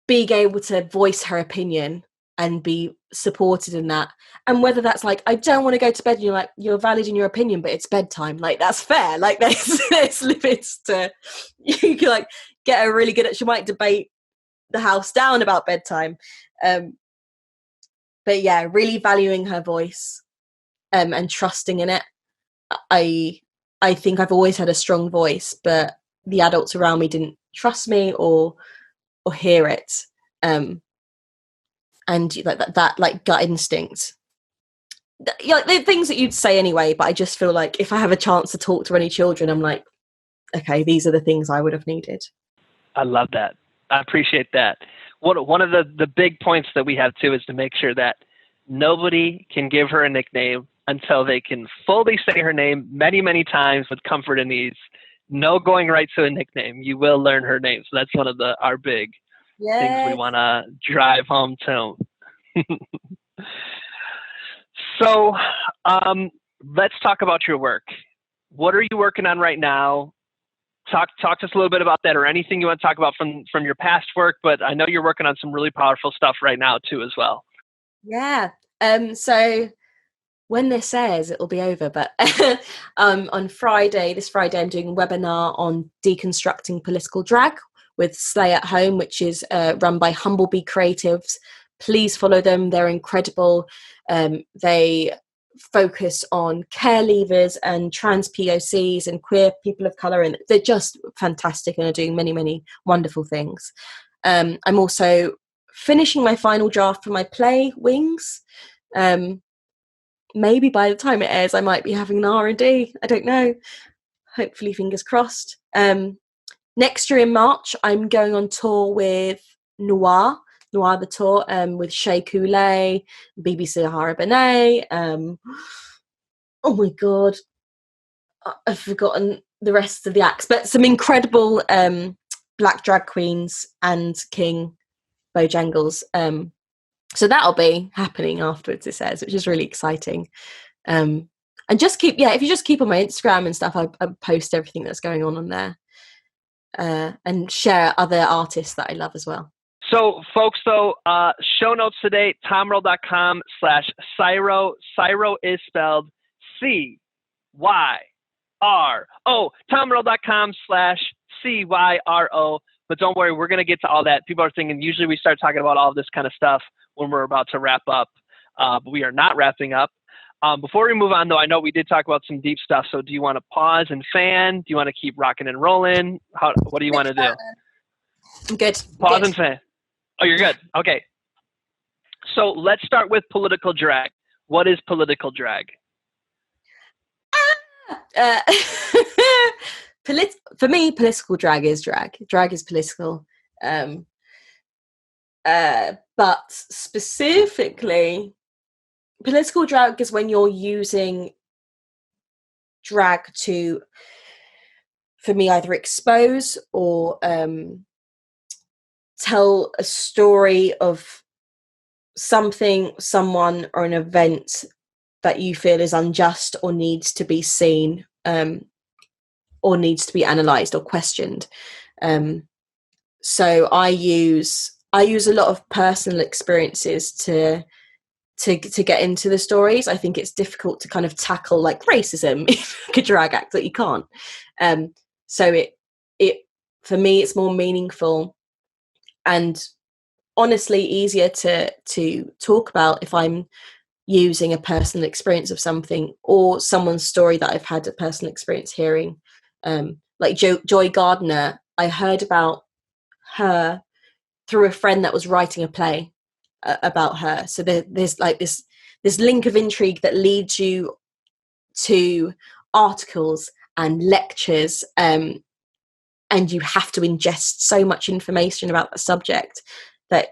being able to voice her opinion and be supported in that. And whether that's like, I don't want to go to bed, and you're like, you're valid in your opinion, but it's bedtime. Like, that's fair. Like, there's limits to, you can like get her really good at, she might debate the house down about bedtime. But yeah, really valuing her voice and trusting in it. I think I've always had a strong voice, but the adults around me didn't trust me or hear it. And that like gut instinct, they're things that you'd say anyway, but I just feel like if I have a chance to talk to any children, I'm like, okay, these are the things I would have needed. I love that. I appreciate that. One of the big points that we have too is to make sure that nobody can give her a nickname until they can fully say her name many, many times with comfort and ease. No going right to a nickname. You will learn her name. So that's one of our big things we want to drive home to. So let's talk about your work. What are you working on right now? Talk to us a little bit about that, or anything you want to talk about from your past work, but I know you're working on some really powerful stuff right now too as well. Yeah. So when this airs, it'll be over, but on this Friday, I'm doing a webinar on deconstructing political drag with Slay at Home, which is run by Humblebee Creatives. Please follow them. They're incredible. They focus on care leavers and trans POCs and queer people of colour, and they're just fantastic and are doing many, many wonderful things. I'm also finishing my final draft for my play, Wings. Maybe by the time it airs, I might be having an R&D. I don't know. Hopefully, fingers crossed. Next year in March, I'm going on tour with Noir the Tour, with Shea Coulee, BBC Sahara Benet. Oh my God, I've forgotten the rest of the acts, but some incredible black drag queens and King Bojangles. So that'll be happening afterwards, it says, which is really exciting. And just keep, if you just keep on my Instagram and stuff, I post everything that's going on there, and share other artists that I love as well. So, folks, though, show notes today, tommerl.com/CYRO. CYRO is spelled CYRO. tommerl.com/CYRO. But don't worry, we're going to get to all that. People are thinking, usually we start talking about all this kind of stuff when we're about to wrap up, but we are not wrapping up. Before we move on, though, I know we did talk about some deep stuff. So do you want to pause and fan? Do you want to keep rocking and rolling? What do you want to do? I'm good. Pause and fan. Oh, you're good. Okay. So let's start with political drag. What is political drag? For me, political drag is drag. Drag is political. But specifically, political drag is when you're using drag to, for me, either expose or tell a story of something, someone, or an event that you feel is unjust or needs to be seen, or needs to be analysed or questioned. So I use a lot of personal experiences to get into the stories. I think it's difficult to kind of tackle like racism in like a drag act, that you can't. So it for me, it's more meaningful and honestly easier to talk about if I'm using a personal experience of something or someone's story that I've had a personal experience hearing. Like Joy Gardner, I heard about her through a friend that was writing a play about her. So there's like this link of intrigue that leads you to articles and lectures, and you have to ingest so much information about the subject that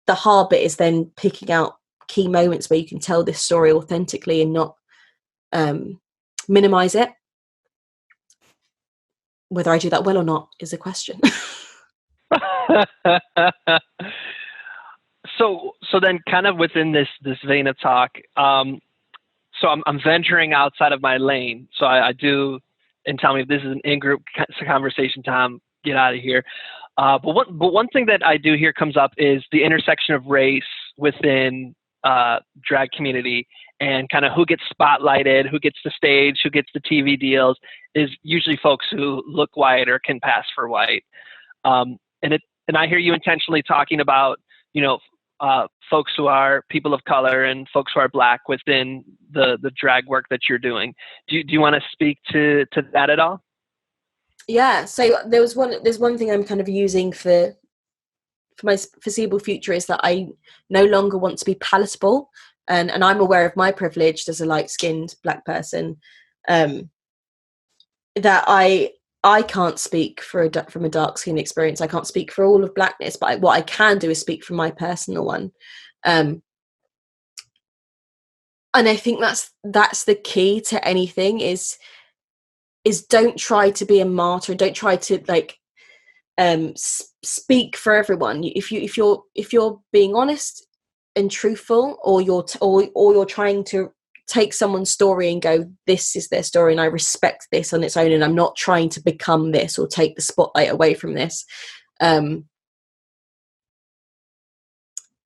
the hard bit is then picking out key moments where you can tell this story authentically and not minimize it. Whether I do that well or not is a question. So then kind of within this vein of talk, so I'm venturing outside of my lane. So I do, and tell me if this is an in-group conversation, Tom, get out of here. But one thing that I do hear comes up is the intersection of race within drag community, and kind of who gets spotlighted, who gets the stage, who gets the TV deals is usually folks who look white or can pass for white. And I hear you intentionally talking about, folks who are people of color and folks who are Black within the drag work that you're doing. Do you want to speak to that at all? Yeah. So there's one thing I'm kind of using for my foreseeable future is that I no longer want to be palatable, and I'm aware of my privilege as a light-skinned Black person, that I can't speak from a dark skin experience. I can't speak for all of Blackness, but what I can do is speak from my personal one. And I think that's the key to anything is don't try to be a martyr. Don't try to speak for everyone. If you're being honest and truthful, or you're trying to take someone's story and go, this is their story and I respect this on its own, and I'm not trying to become this or take the spotlight away from this,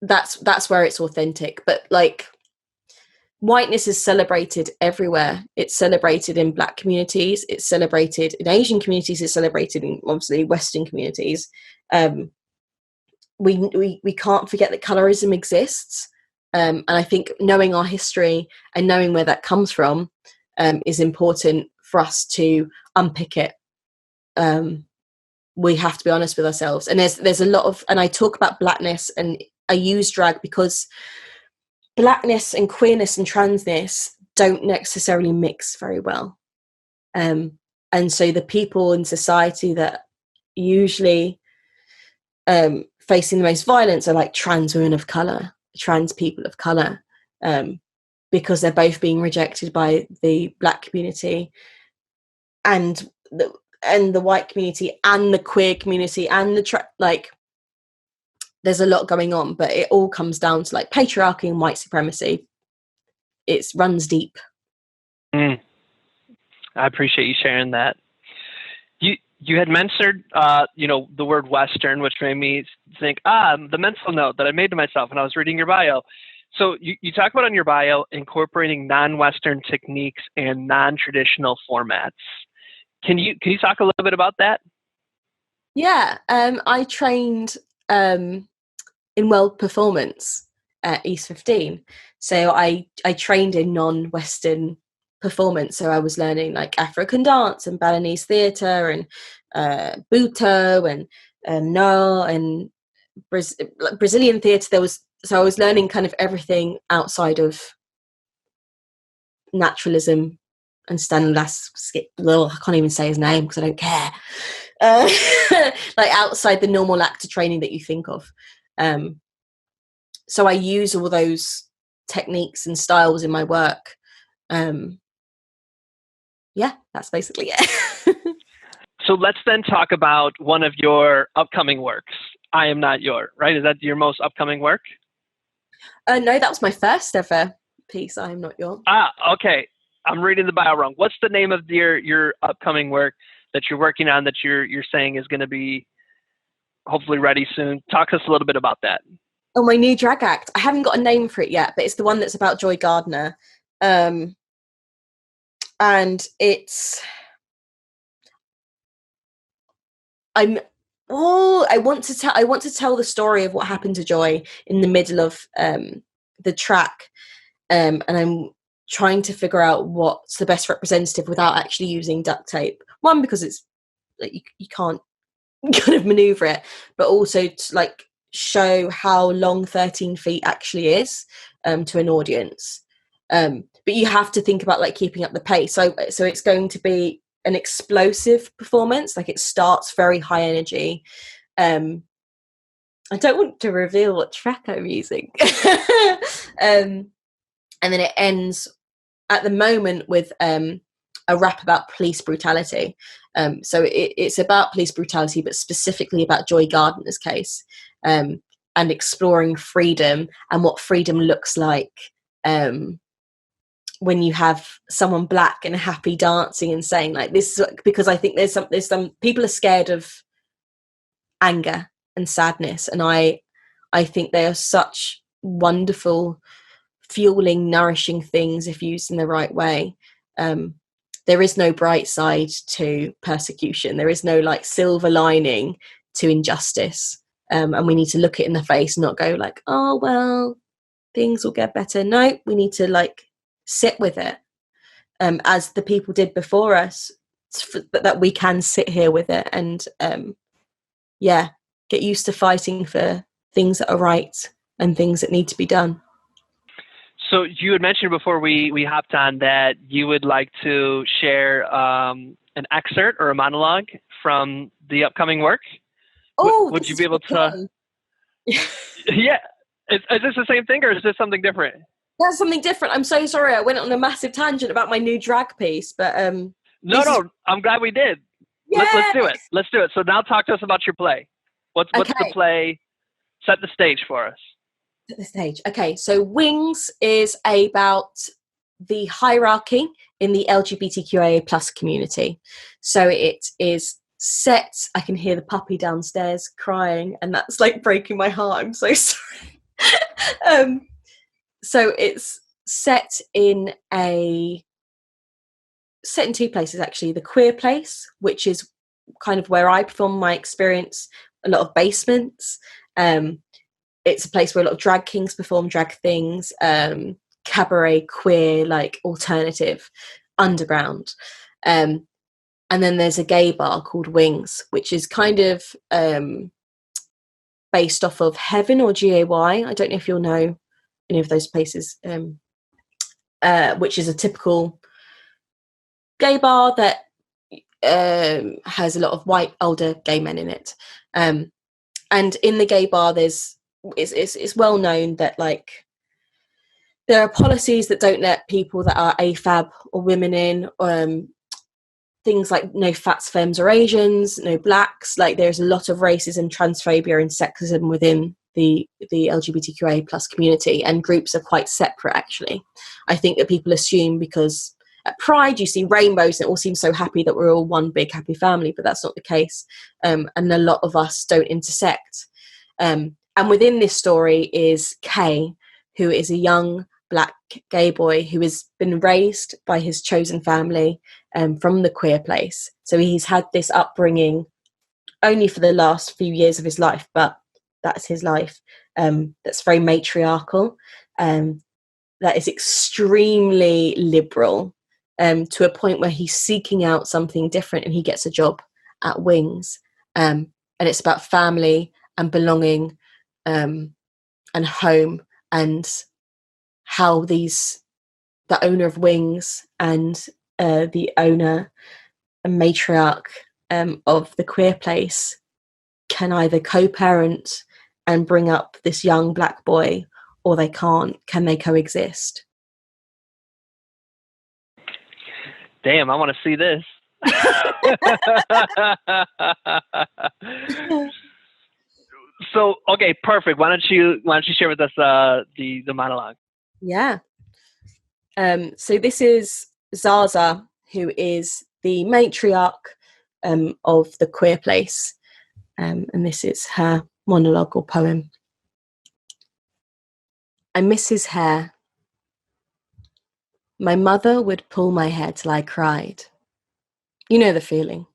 that's where it's authentic. But like, whiteness is celebrated everywhere. It's celebrated in Black communities, it's celebrated in Asian communities, it's celebrated in obviously Western communities. We can't forget that colorism exists. And I think knowing our history and knowing where that comes from is important for us to unpick it. We have to be honest with ourselves. And there's a lot of, and I talk about Blackness and I use drag because Blackness and queerness and transness don't necessarily mix very well. And so the people in society that usually facing the most violence are like trans women of colour, trans people of colour, because they're both being rejected by the Black community. And and the white community and the queer community and like there's a lot going on, but it all comes down to like patriarchy and white supremacy. It runs deep. I appreciate you sharing that. You had mentioned, the word Western, which made me think, the mental note that I made to myself when I was reading your bio. So you talk about in your bio incorporating non-Western techniques and non-traditional formats. Can you talk a little bit about that? Yeah, I trained in world performance at East 15. So I trained in non-Western performance. So I was learning like African dance and Balinese theatre and Buto and No and Brazilian theatre. So I was learning kind of everything outside of naturalism and Stanislavski. I can't even say his name because I don't care. Like outside the normal actor training that you think of. So I use all those techniques and styles in my work. Yeah, that's basically it. So let's then talk about one of your upcoming works, I Am Not Your, right? Is that your most upcoming work? No, that was my first ever piece, I Am Not Your. Okay. I'm reading the bio wrong. What's the name of your upcoming work that you're working on that you're saying is going to be hopefully ready soon? Talk to us a little bit about that. Oh, my new drag act. I haven't got a name for it yet, but it's the one that's about Joy Gardner. And it's I want to tell the story of what happened to Joy in the middle of the track, and I'm trying to figure out what's the best representative without actually using duct tape. One, because it's like you can't kind of maneuver it, but also to like show how long 13 feet actually is to an audience. But you have to think about like keeping up the pace. So it's going to be an explosive performance. Like it starts very high energy. I don't want to reveal what track I'm using. And then it ends at the moment with a rap about police brutality. So it's about police brutality, but specifically about Joy Gardner's case, and exploring freedom and what freedom looks like when you have someone black and happy dancing and saying like this, because I think there's some people are scared of anger and sadness, and I think they are such wonderful, fueling, nourishing things if used in the right way. There is no bright side to persecution. There is no like silver lining to injustice, and we need to look it in the face and not go like, oh well, things will get better. No, we need to like sit with it, as the people did before us, but that we can sit here with it and get used to fighting for things that are right and things that need to be done. So you had mentioned before we hopped on that you would like to share an excerpt or a monologue from the upcoming work. Oh, would you be able to? Yeah. Is this the same thing or is this something different? That's something different. I'm so sorry. I went on a massive tangent about my new drag piece, but No, I'm glad we did. Yes! Let's do it. So now talk to us about your play. What's the play? Set the stage for us. Set the stage. Okay, so Wings is about the hierarchy in the LGBTQIA plus community. So it is set. I can hear the puppy downstairs crying, and that's like breaking my heart. I'm so sorry. So it's set in two places actually. The queer place, which is kind of where I perform my experience, a lot of basements. It's a place where a lot of drag kings perform drag things, cabaret, queer, like alternative, underground. And then there's a gay bar called Wings, which is kind of based off of Heaven or GAY. I don't know if you'll know any of those places, which is a typical gay bar that has a lot of white older gay men in it. And in the gay bar it's well known that like there are policies that don't let people that are AFAB or women in. things like no fats, femmes or Asians, no blacks. Like there's a lot of racism, transphobia and sexism within the LGBTQIA plus community, and groups are quite separate actually. I think that people assume because at Pride you see rainbows and it all seems so happy that we're all one big happy family, but that's not the case. And a lot of us don't intersect. And within this story is Kay, who is a young black gay boy who has been raised by his chosen family from the queer place. So he's had this upbringing only for the last few years of his life, but that's his life. That's very matriarchal, that is extremely liberal, to a point where he's seeking out something different, and he gets a job at Wings. And it's about family and belonging, and home, and how the owner of Wings and the owner and matriarch of the queer place can either co-parent and bring up this young black boy, or they can't. Can they coexist? Damn, I want to see this. So, okay, perfect. Why don't you share with us the monologue? Yeah. So this is Zaza, who is the matriarch of the queer place, and this is her monologue or poem. I miss his hair. My mother would pull my hair till I cried. You know the feeling.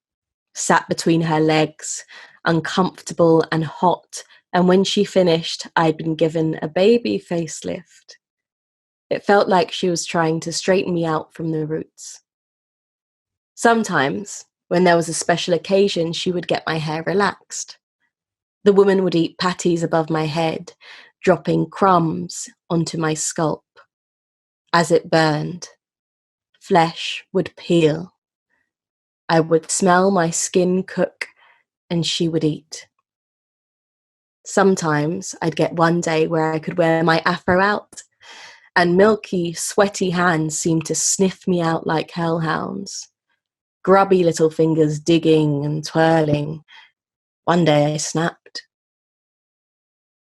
Sat between her legs, uncomfortable and hot, and when she finished, I'd been given a baby facelift. It felt like she was trying to straighten me out from the roots. Sometimes, when there was a special occasion, she would get my hair relaxed. The woman would eat patties above my head, dropping crumbs onto my scalp. As it burned, flesh would peel. I would smell my skin cook, and she would eat. Sometimes I'd get one day where I could wear my afro out, and milky, sweaty hands seemed to sniff me out like hellhounds. Grubby little fingers digging and twirling. One day I snapped.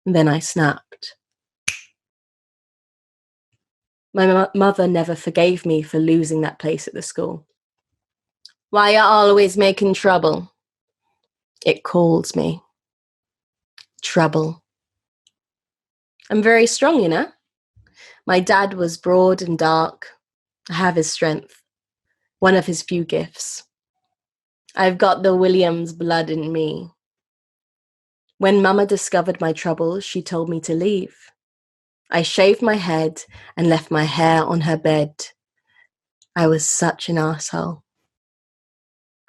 Then I snapped. My mother never forgave me for losing that place at the school. Why you always making trouble? It calls me. Trouble. I'm very strong, you know. My dad was broad and dark. I have his strength, one of his few gifts. I've got the Williams blood in me. When Mama discovered my troubles, she told me to leave. I shaved my head and left my hair on her bed. I was such an asshole.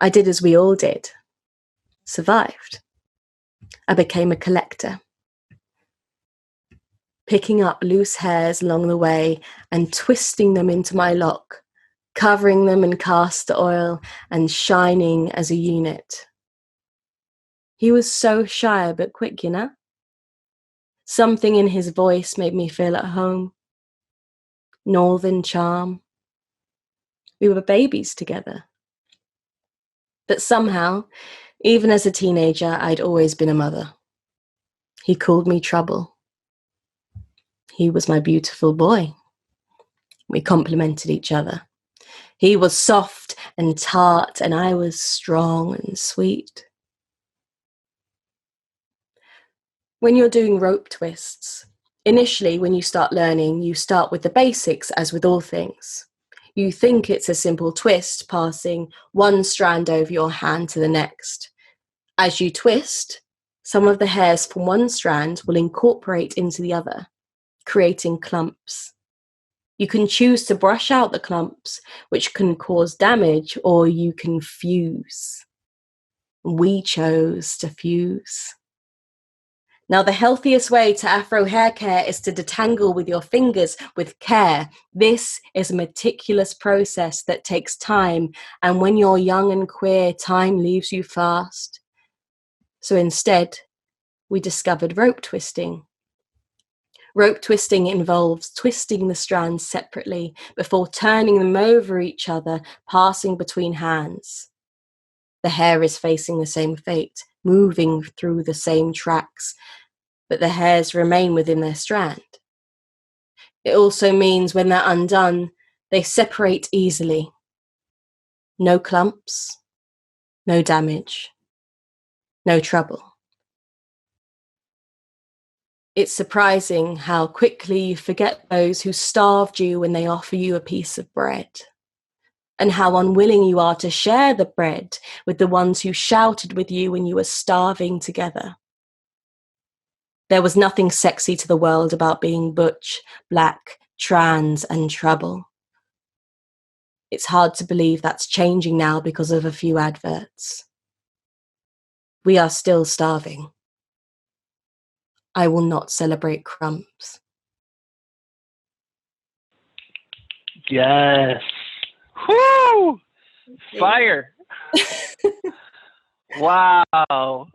I did as we all did. Survived. I became a collector, picking up loose hairs along the way and twisting them into my lock, covering them in castor oil and shining as a unit. He was so shy but quick, you know? Something in his voice made me feel at home. Northern charm. We were babies together. But somehow, even as a teenager, I'd always been a mother. He called me trouble. He was my beautiful boy. We complemented each other. He was soft and tart, and I was strong and sweet. When you're doing rope twists, initially when you start learning, you start with the basics, as with all things. You think it's a simple twist, passing one strand over your hand to the next. As you twist, some of the hairs from one strand will incorporate into the other, creating clumps. You can choose to brush out the clumps, which can cause damage, or you can fuse. We chose to fuse. Now, the healthiest way to Afro hair care is to detangle with your fingers with care. This is a meticulous process that takes time, and when you're young and queer, time leaves you fast. So instead, we discovered rope twisting. Rope twisting involves twisting the strands separately before turning them over each other, passing between hands. The hare is facing the same fate, moving through the same tracks, but the hairs remain within their strand. It also means when they're undone, they separate easily. No clumps, no damage, no trouble. It's surprising how quickly you forget those who starved you when they offer you a piece of bread, and how unwilling you are to share the bread with the ones who shouted with you when you were starving together. There was nothing sexy to the world about being butch, black, trans, and trouble. It's hard to believe that's changing now because of a few adverts. We are still starving. I will not celebrate crumbs. Yes. Whoo! Fire. Wow.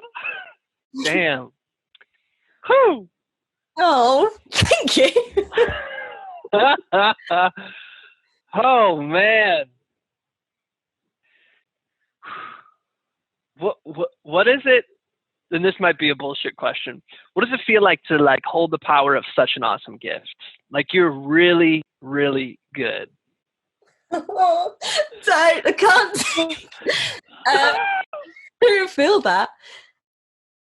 Damn. Whoo! Oh, thank you. Oh man. What is it? And this might be a bullshit question. What does it feel like to like hold the power of such an awesome gift? Like you're really, really good. Oh, I can't. I don't feel that.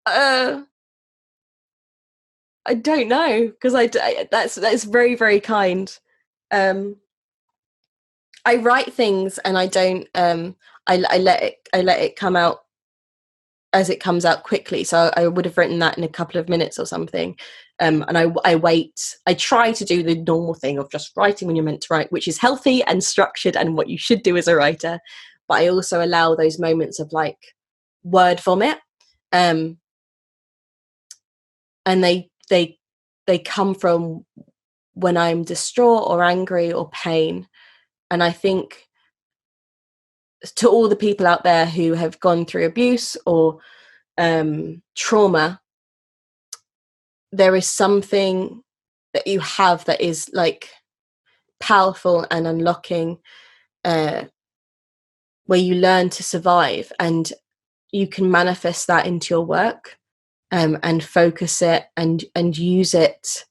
I don't know, because that's very, very kind. I write things and I don't. I let it come out as it comes out quickly. So I would have written that in a couple of minutes or something. And I wait. I try to do the normal thing of just writing when you're meant to write, which is healthy and structured and what you should do as a writer. But I also allow those moments of like word vomit. And they come from when I'm distraught or angry or pain. And I think to all the people out there who have gone through abuse or trauma, there is something that you have that is like powerful and unlocking, where you learn to survive, and you can manifest that into your work, and focus it and use it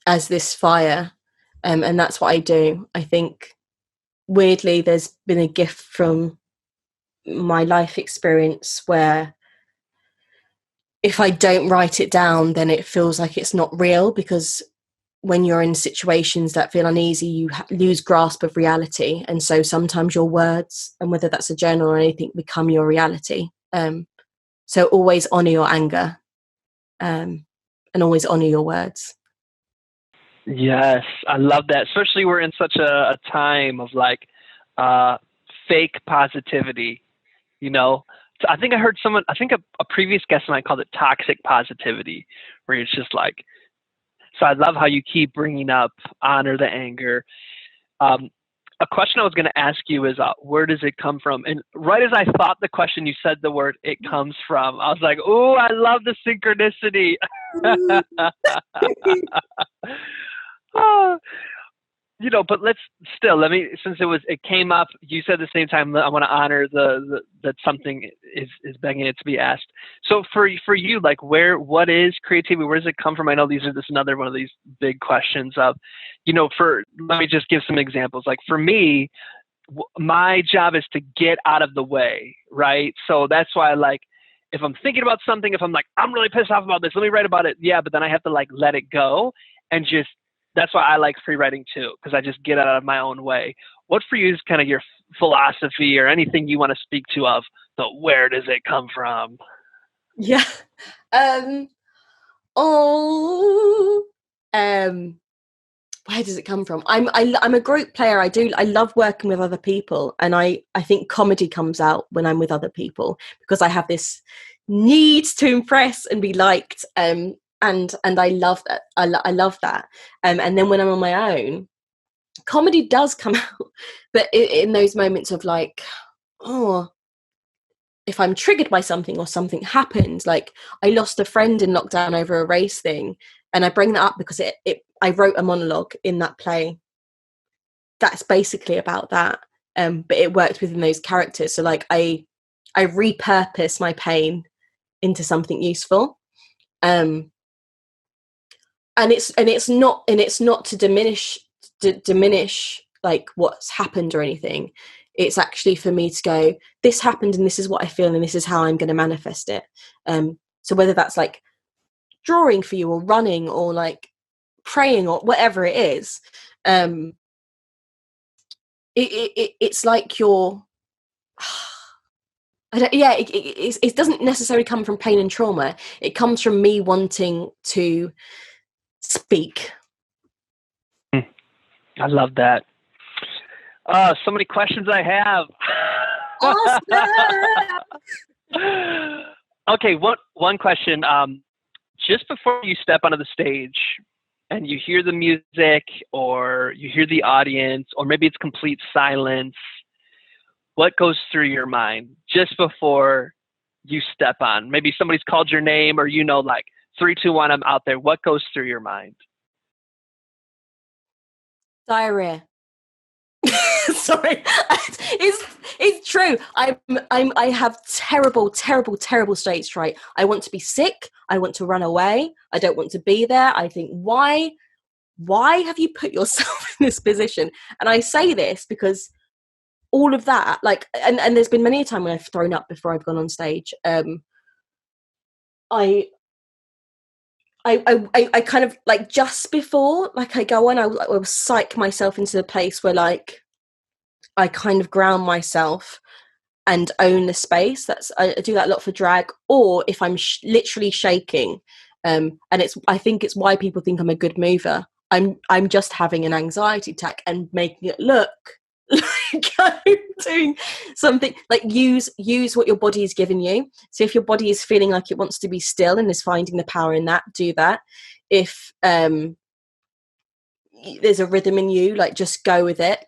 as this fire, and that's what I do. I think weirdly there's been a gift from my life experience where if I don't write it down, then it feels like it's not real, because when you're in situations that feel uneasy, you lose grasp of reality. And so sometimes your words, and whether that's a journal or anything, become your reality. So always honor your anger, and always honor your words. Yes, I love that. Especially we're in such a time of like fake positivity, you know. So I think I heard someone, I think a previous guest and I called it toxic positivity, where it's just like, so I love how you keep bringing up honor the anger. A question I was going to ask you is, where does it come from? And right as I thought the question, you said the word "it comes from." I was like, "Oh, I love the synchronicity." Oh, you know, but let me, since it came up, you said at the same time, I want to honor that something is begging it to be asked. So for you, like what is creativity? Where does it come from? I know this is another one of these big questions of, you know, let me just give some examples. Like for me, my job is to get out of the way, right? So that's why if I'm thinking about something, if I'm like, I'm really pissed off about this, let me write about it. Yeah, but then I have to like let it go, and just, that's why I like free writing too, because I just get out of my own way. What for you is kind of your philosophy or anything you want to speak to of the where does it come from? Yeah. Where does it come from? I'm a group player. I love working with other people, and I think comedy comes out when I'm with other people, because I have this need to impress and be liked. And I love that. I love that. And then when I'm on my own, comedy does come out, but in those moments of like, oh, if I'm triggered by something or something happens, like I lost a friend in lockdown over a race thing, and I bring that up because I wrote a monologue in that play that's basically about that, but it worked within those characters. So like I I repurpose my pain into something useful. And it's not to diminish like what's happened or anything. It's actually for me to go, this happened and this is what I feel and this is how I'm going to manifest it. So whether that's like drawing for you or running or like praying or whatever it is, it's like you're it doesn't necessarily come from pain and trauma. It comes from me wanting to speak. I love that. So many questions I have. Awesome. Okay, one question. Just before you step onto the stage and you hear the music or you hear the audience, or maybe it's complete silence, what goes through your mind just before you step on? Maybe somebody's called your name, or like 3, 2, 1, I'm out there. What goes through your mind? Diarrhea. Sorry, it's true. I have terrible stage fright. I want to be sick. I want to run away. I don't want to be there. I think, why have you put yourself in this position? And I say this because all of that, like, and there's been many a time when I've thrown up before I've gone on stage. I kind of like just before, like I go on, I will psych myself into the place where like I kind of ground myself and own the space. I do that a lot for drag, or if I'm literally shaking, and I think it's why people think I'm a good mover. I'm just having an anxiety attack and making it look like I'm doing something. Like use what your body is giving you. So if your body is feeling like it wants to be still and is finding the power in that, do that. If there's a rhythm in you, like just go with it.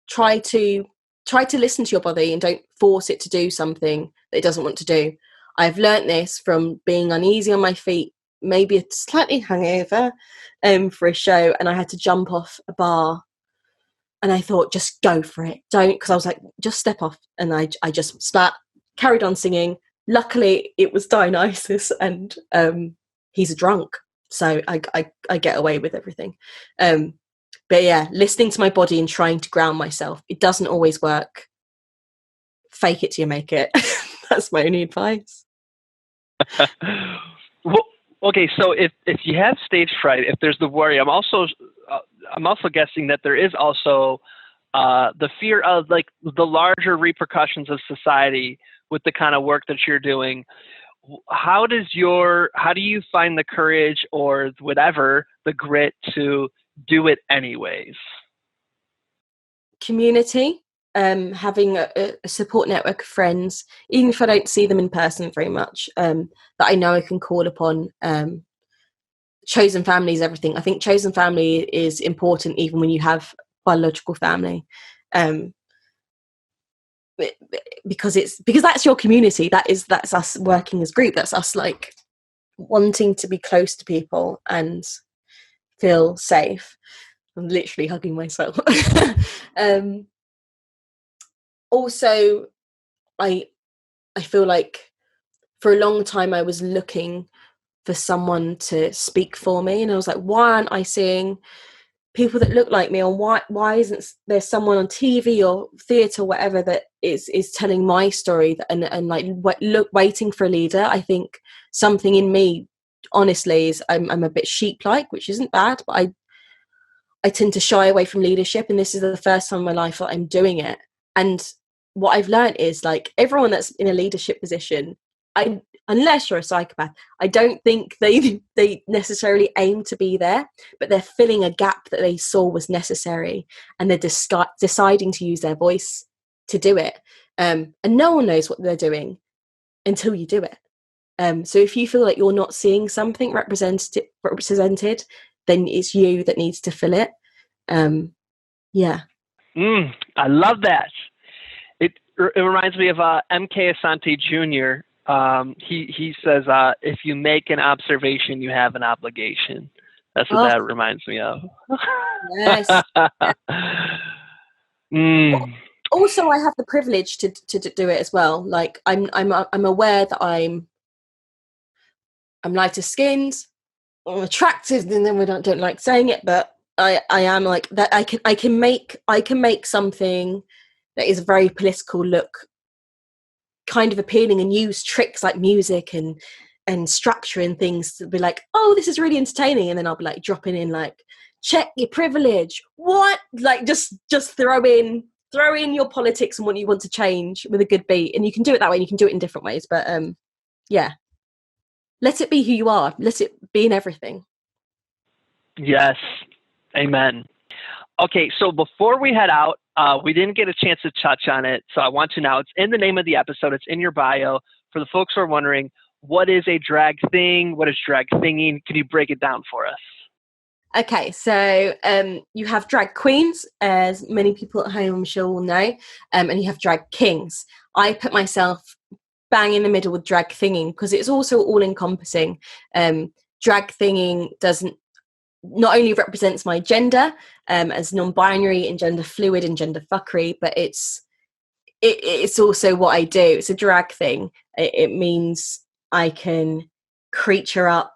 Try to listen to your body and don't force it to do something that it doesn't want to do. I've learnt this from being uneasy on my feet, maybe a slightly hungover, for a show, and I had to jump off a bar, and I thought, just go for it. Don't, because I was like, just step off, and I just spat, carried on singing. Luckily, it was Dionysus, and he's a drunk, so I get away with everything. But yeah, listening to my body and trying to ground myself. It doesn't always work. Fake it till you make it. That's my only advice. Well, okay, so if you have stage fright, if there's the worry, I'm also guessing that there is also the fear of like the larger repercussions of society with the kind of work that you're doing. How do you find the courage or whatever, the grit to do it anyways? Community, having a support network of friends, even if I don't see them in person very much, that I know I can call upon. Chosen family is everything. I think chosen family is important even when you have biological family, because that's your community. That's us working as group. That's us like wanting to be close to people and feel safe. I'm literally hugging myself. Also, I feel like for a long time I was looking for someone to speak for me, and I was like, why aren't I seeing people that look like me, or why isn't there someone on TV or theatre or whatever that is telling my story, and like waiting for a leader. I think something in me, honestly, is I'm a bit sheep-like, which isn't bad, but I tend to shy away from leadership, and this is the first time in my life that I'm doing it. And what I've learned is like everyone that's in a leadership position, unless you're a psychopath, I don't think they necessarily aim to be there, but they're filling a gap that they saw was necessary, and they're deciding to use their voice to do it. And no one knows what they're doing until you do it. So if you feel like you're not seeing something represented, then it's you that needs to fill it. Yeah. I love that. It reminds me of M.K. Asante Jr. He says, if you make an observation, you have an obligation. That's what that reminds me of. Yes. Also, I have the privilege to do it as well. Like I'm aware that I'm lighter skinned, I'm attractive, and then we don't like saying it, but I am like that. I can make something that is a very political look kind of appealing, and use tricks like music and structure and things to be like, oh, this is really entertaining, and then I'll be like dropping in like, check your privilege, what, like just throw in your politics and what you want to change with a good beat, and you can do it that way, and you can do it in different ways, but yeah, let it be who you are, let it be in everything. Yes, amen. Okay, so before we head out, we didn't get a chance to touch on it, so I want to now. It's in the name of the episode. It's in your bio. For the folks who are wondering, what is a drag thing? What is drag thinging? Can you break it down for us? Okay, so you have drag queens, as many people at home I'm sure will know, and you have drag kings. I put myself bang in the middle with drag thinging because it's also all-encompassing. Drag thinging not only represents my gender as non-binary and gender fluid and gender fuckery, but it's also what I do. It's a drag thing. It means I can creature up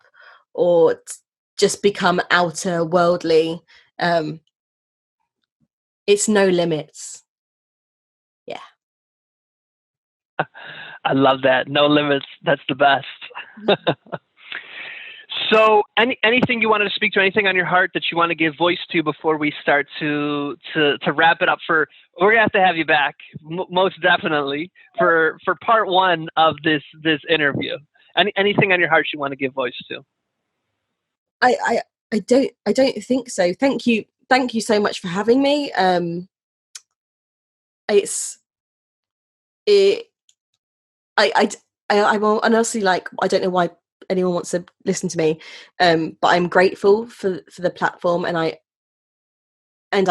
or just become outer worldly. It's no limits. Yeah. I love that. No limits. That's the best. So anything you wanted to speak to, anything on your heart that you want to give voice to before we start to wrap it up? We're going to have you back, most definitely, for part one of this interview. Anything on your heart you want to give voice to? I don't think so. Thank you so much for having me. I honestly, like, I don't know why anyone wants to listen to me, but I'm grateful for the platform, and I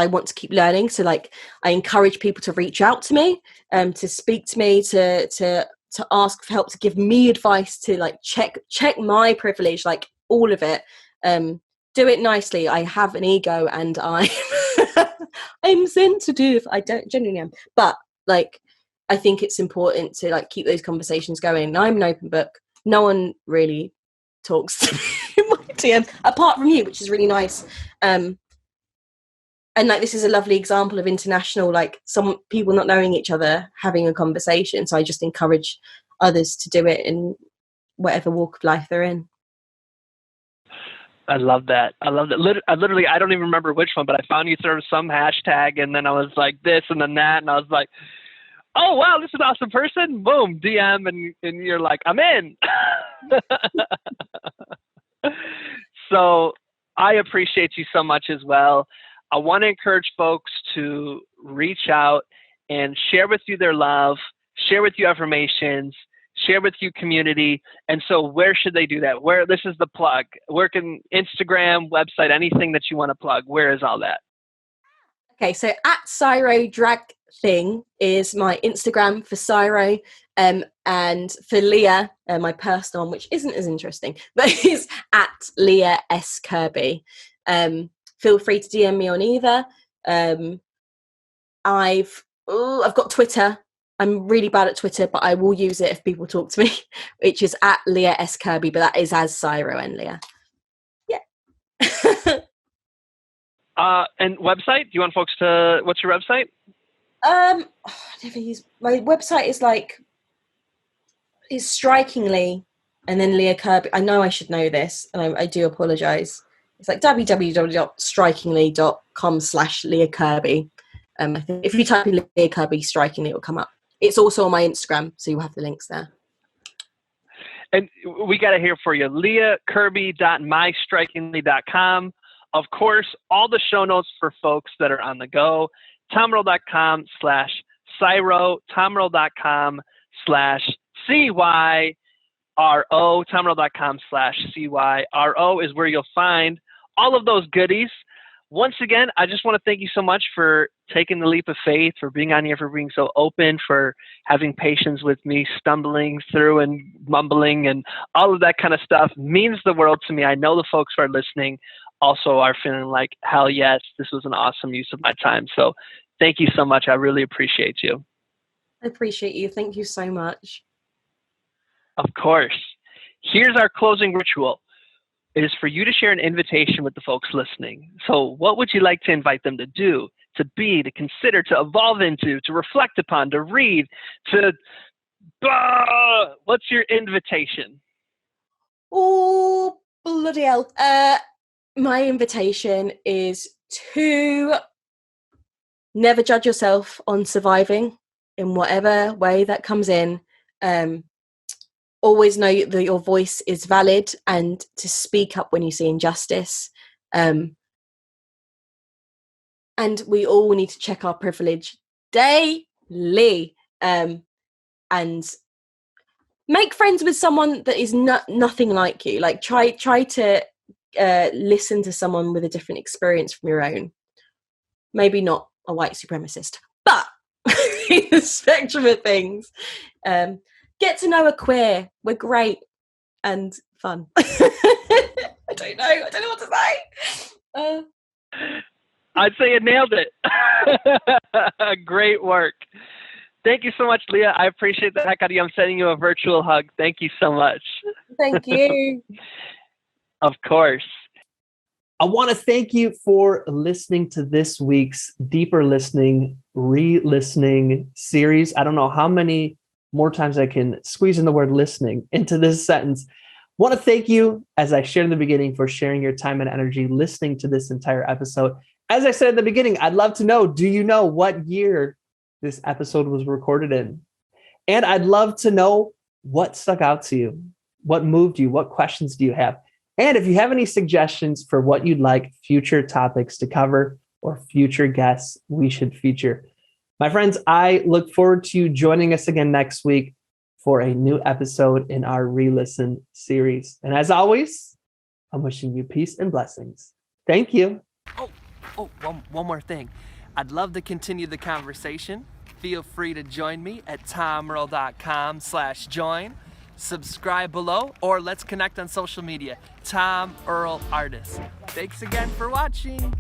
want to keep learning. So like, I encourage people to reach out to me, to speak to me, to ask for help, to give me advice, to like check my privilege, like all of it. Do it nicely. I have an ego, and I'm sensitive. I don't genuinely am, but like, I think it's important to like keep those conversations going. I'm an open book. No one really talks to me in my DM apart from you, which is really nice. And like, this is a lovely example of international, like, some people not knowing each other having a conversation. So I just encourage others to do it in whatever walk of life they're in. I love that. I literally, I don't even remember which one, but I found you through some hashtag, and then I was like this and then that, and I was like, oh, wow, this is an awesome person. Boom, DM, and you're like, I'm in. So I appreciate you so much as well. I want to encourage folks to reach out and share with you their love, share with you affirmations, share with you community. And so where should they do that? This is the plug. Where can Instagram, website, anything that you want to plug? Where is all that? Okay, so at CYRO Drag Thing is my Instagram for CYRO, and for Leah, my personal one, which isn't as interesting, but is at Leah S. Kirby. Feel free to DM me on either. I've got Twitter. I'm really bad at Twitter, but I will use it if people talk to me, which is at Leah S. Kirby, but that is as CYRO and Leah. Yeah. And website? Do you want folks to? What's your website? I never use my website. Is strikingly, and then Leah Kirby. I know I should know this, and I do apologize. It's like www.strikingly.com/Leah Kirby. I think if you type in Leah Kirby strikingly, it will come up. It's also on my Instagram, so you'll have the links there. And we got to hear for you. LeahKirby.mystrikingly.com. Of course, all the show notes for folks that are on the go. TomReal.com/CYRO, TomReal.com/CYRO, TomReal.com/CYRO is where you'll find all of those goodies. Once again, I just want to thank you so much for taking the leap of faith, for being on here, for being so open, for having patience with me stumbling through and mumbling and all of that kind of stuff. Means the world to me. I know the folks who are listening also are feeling like, hell yes, this was an awesome use of my time. So Thank you so much. I really appreciate you. I appreciate you. Thank you so much. Of course. Here's our closing ritual. It is for you to share an invitation with the folks listening. So what would you like to invite them to do, to be, to consider, to evolve into, to reflect upon, to read, to... What's your invitation? Oh, bloody hell. My invitation is to never judge yourself on surviving in whatever way that comes in. Always know that your voice is valid and to speak up when you see injustice. And we all need to check our privilege daily, and make friends with someone that is nothing like you. Like try to listen to someone with a different experience from your own. Maybe not a white supremacist, but in the spectrum of things. Get to know a queer. We're great and fun. I don't know what to say. I'd say you nailed it. Great work. Thank you so much, Leah. I appreciate the heck out of you. I'm sending you a virtual hug. Thank you so much. Thank you. Of course. I want to thank you for listening to this week's Deeper Listening, Re-Listening series. I don't know how many more times I can squeeze in the word listening into this sentence. Want to thank you, as I shared in the beginning, for sharing your time and energy listening to this entire episode. As I said at the beginning, I'd love to know, do you know what year this episode was recorded in? And I'd love to know what stuck out to you, what moved you, what questions do you have? And if you have any suggestions for what you'd like future topics to cover or future guests we should feature. My friends, I look forward to you joining us again next week for a new episode in our Re-Listen series. And as always, I'm wishing you peace and blessings. Thank you. One more thing. I'd love to continue the conversation. Feel free to join me at tomearl.com/join. Subscribe below, or let's connect on social media. Tom Earl Artist. Thanks again for watching.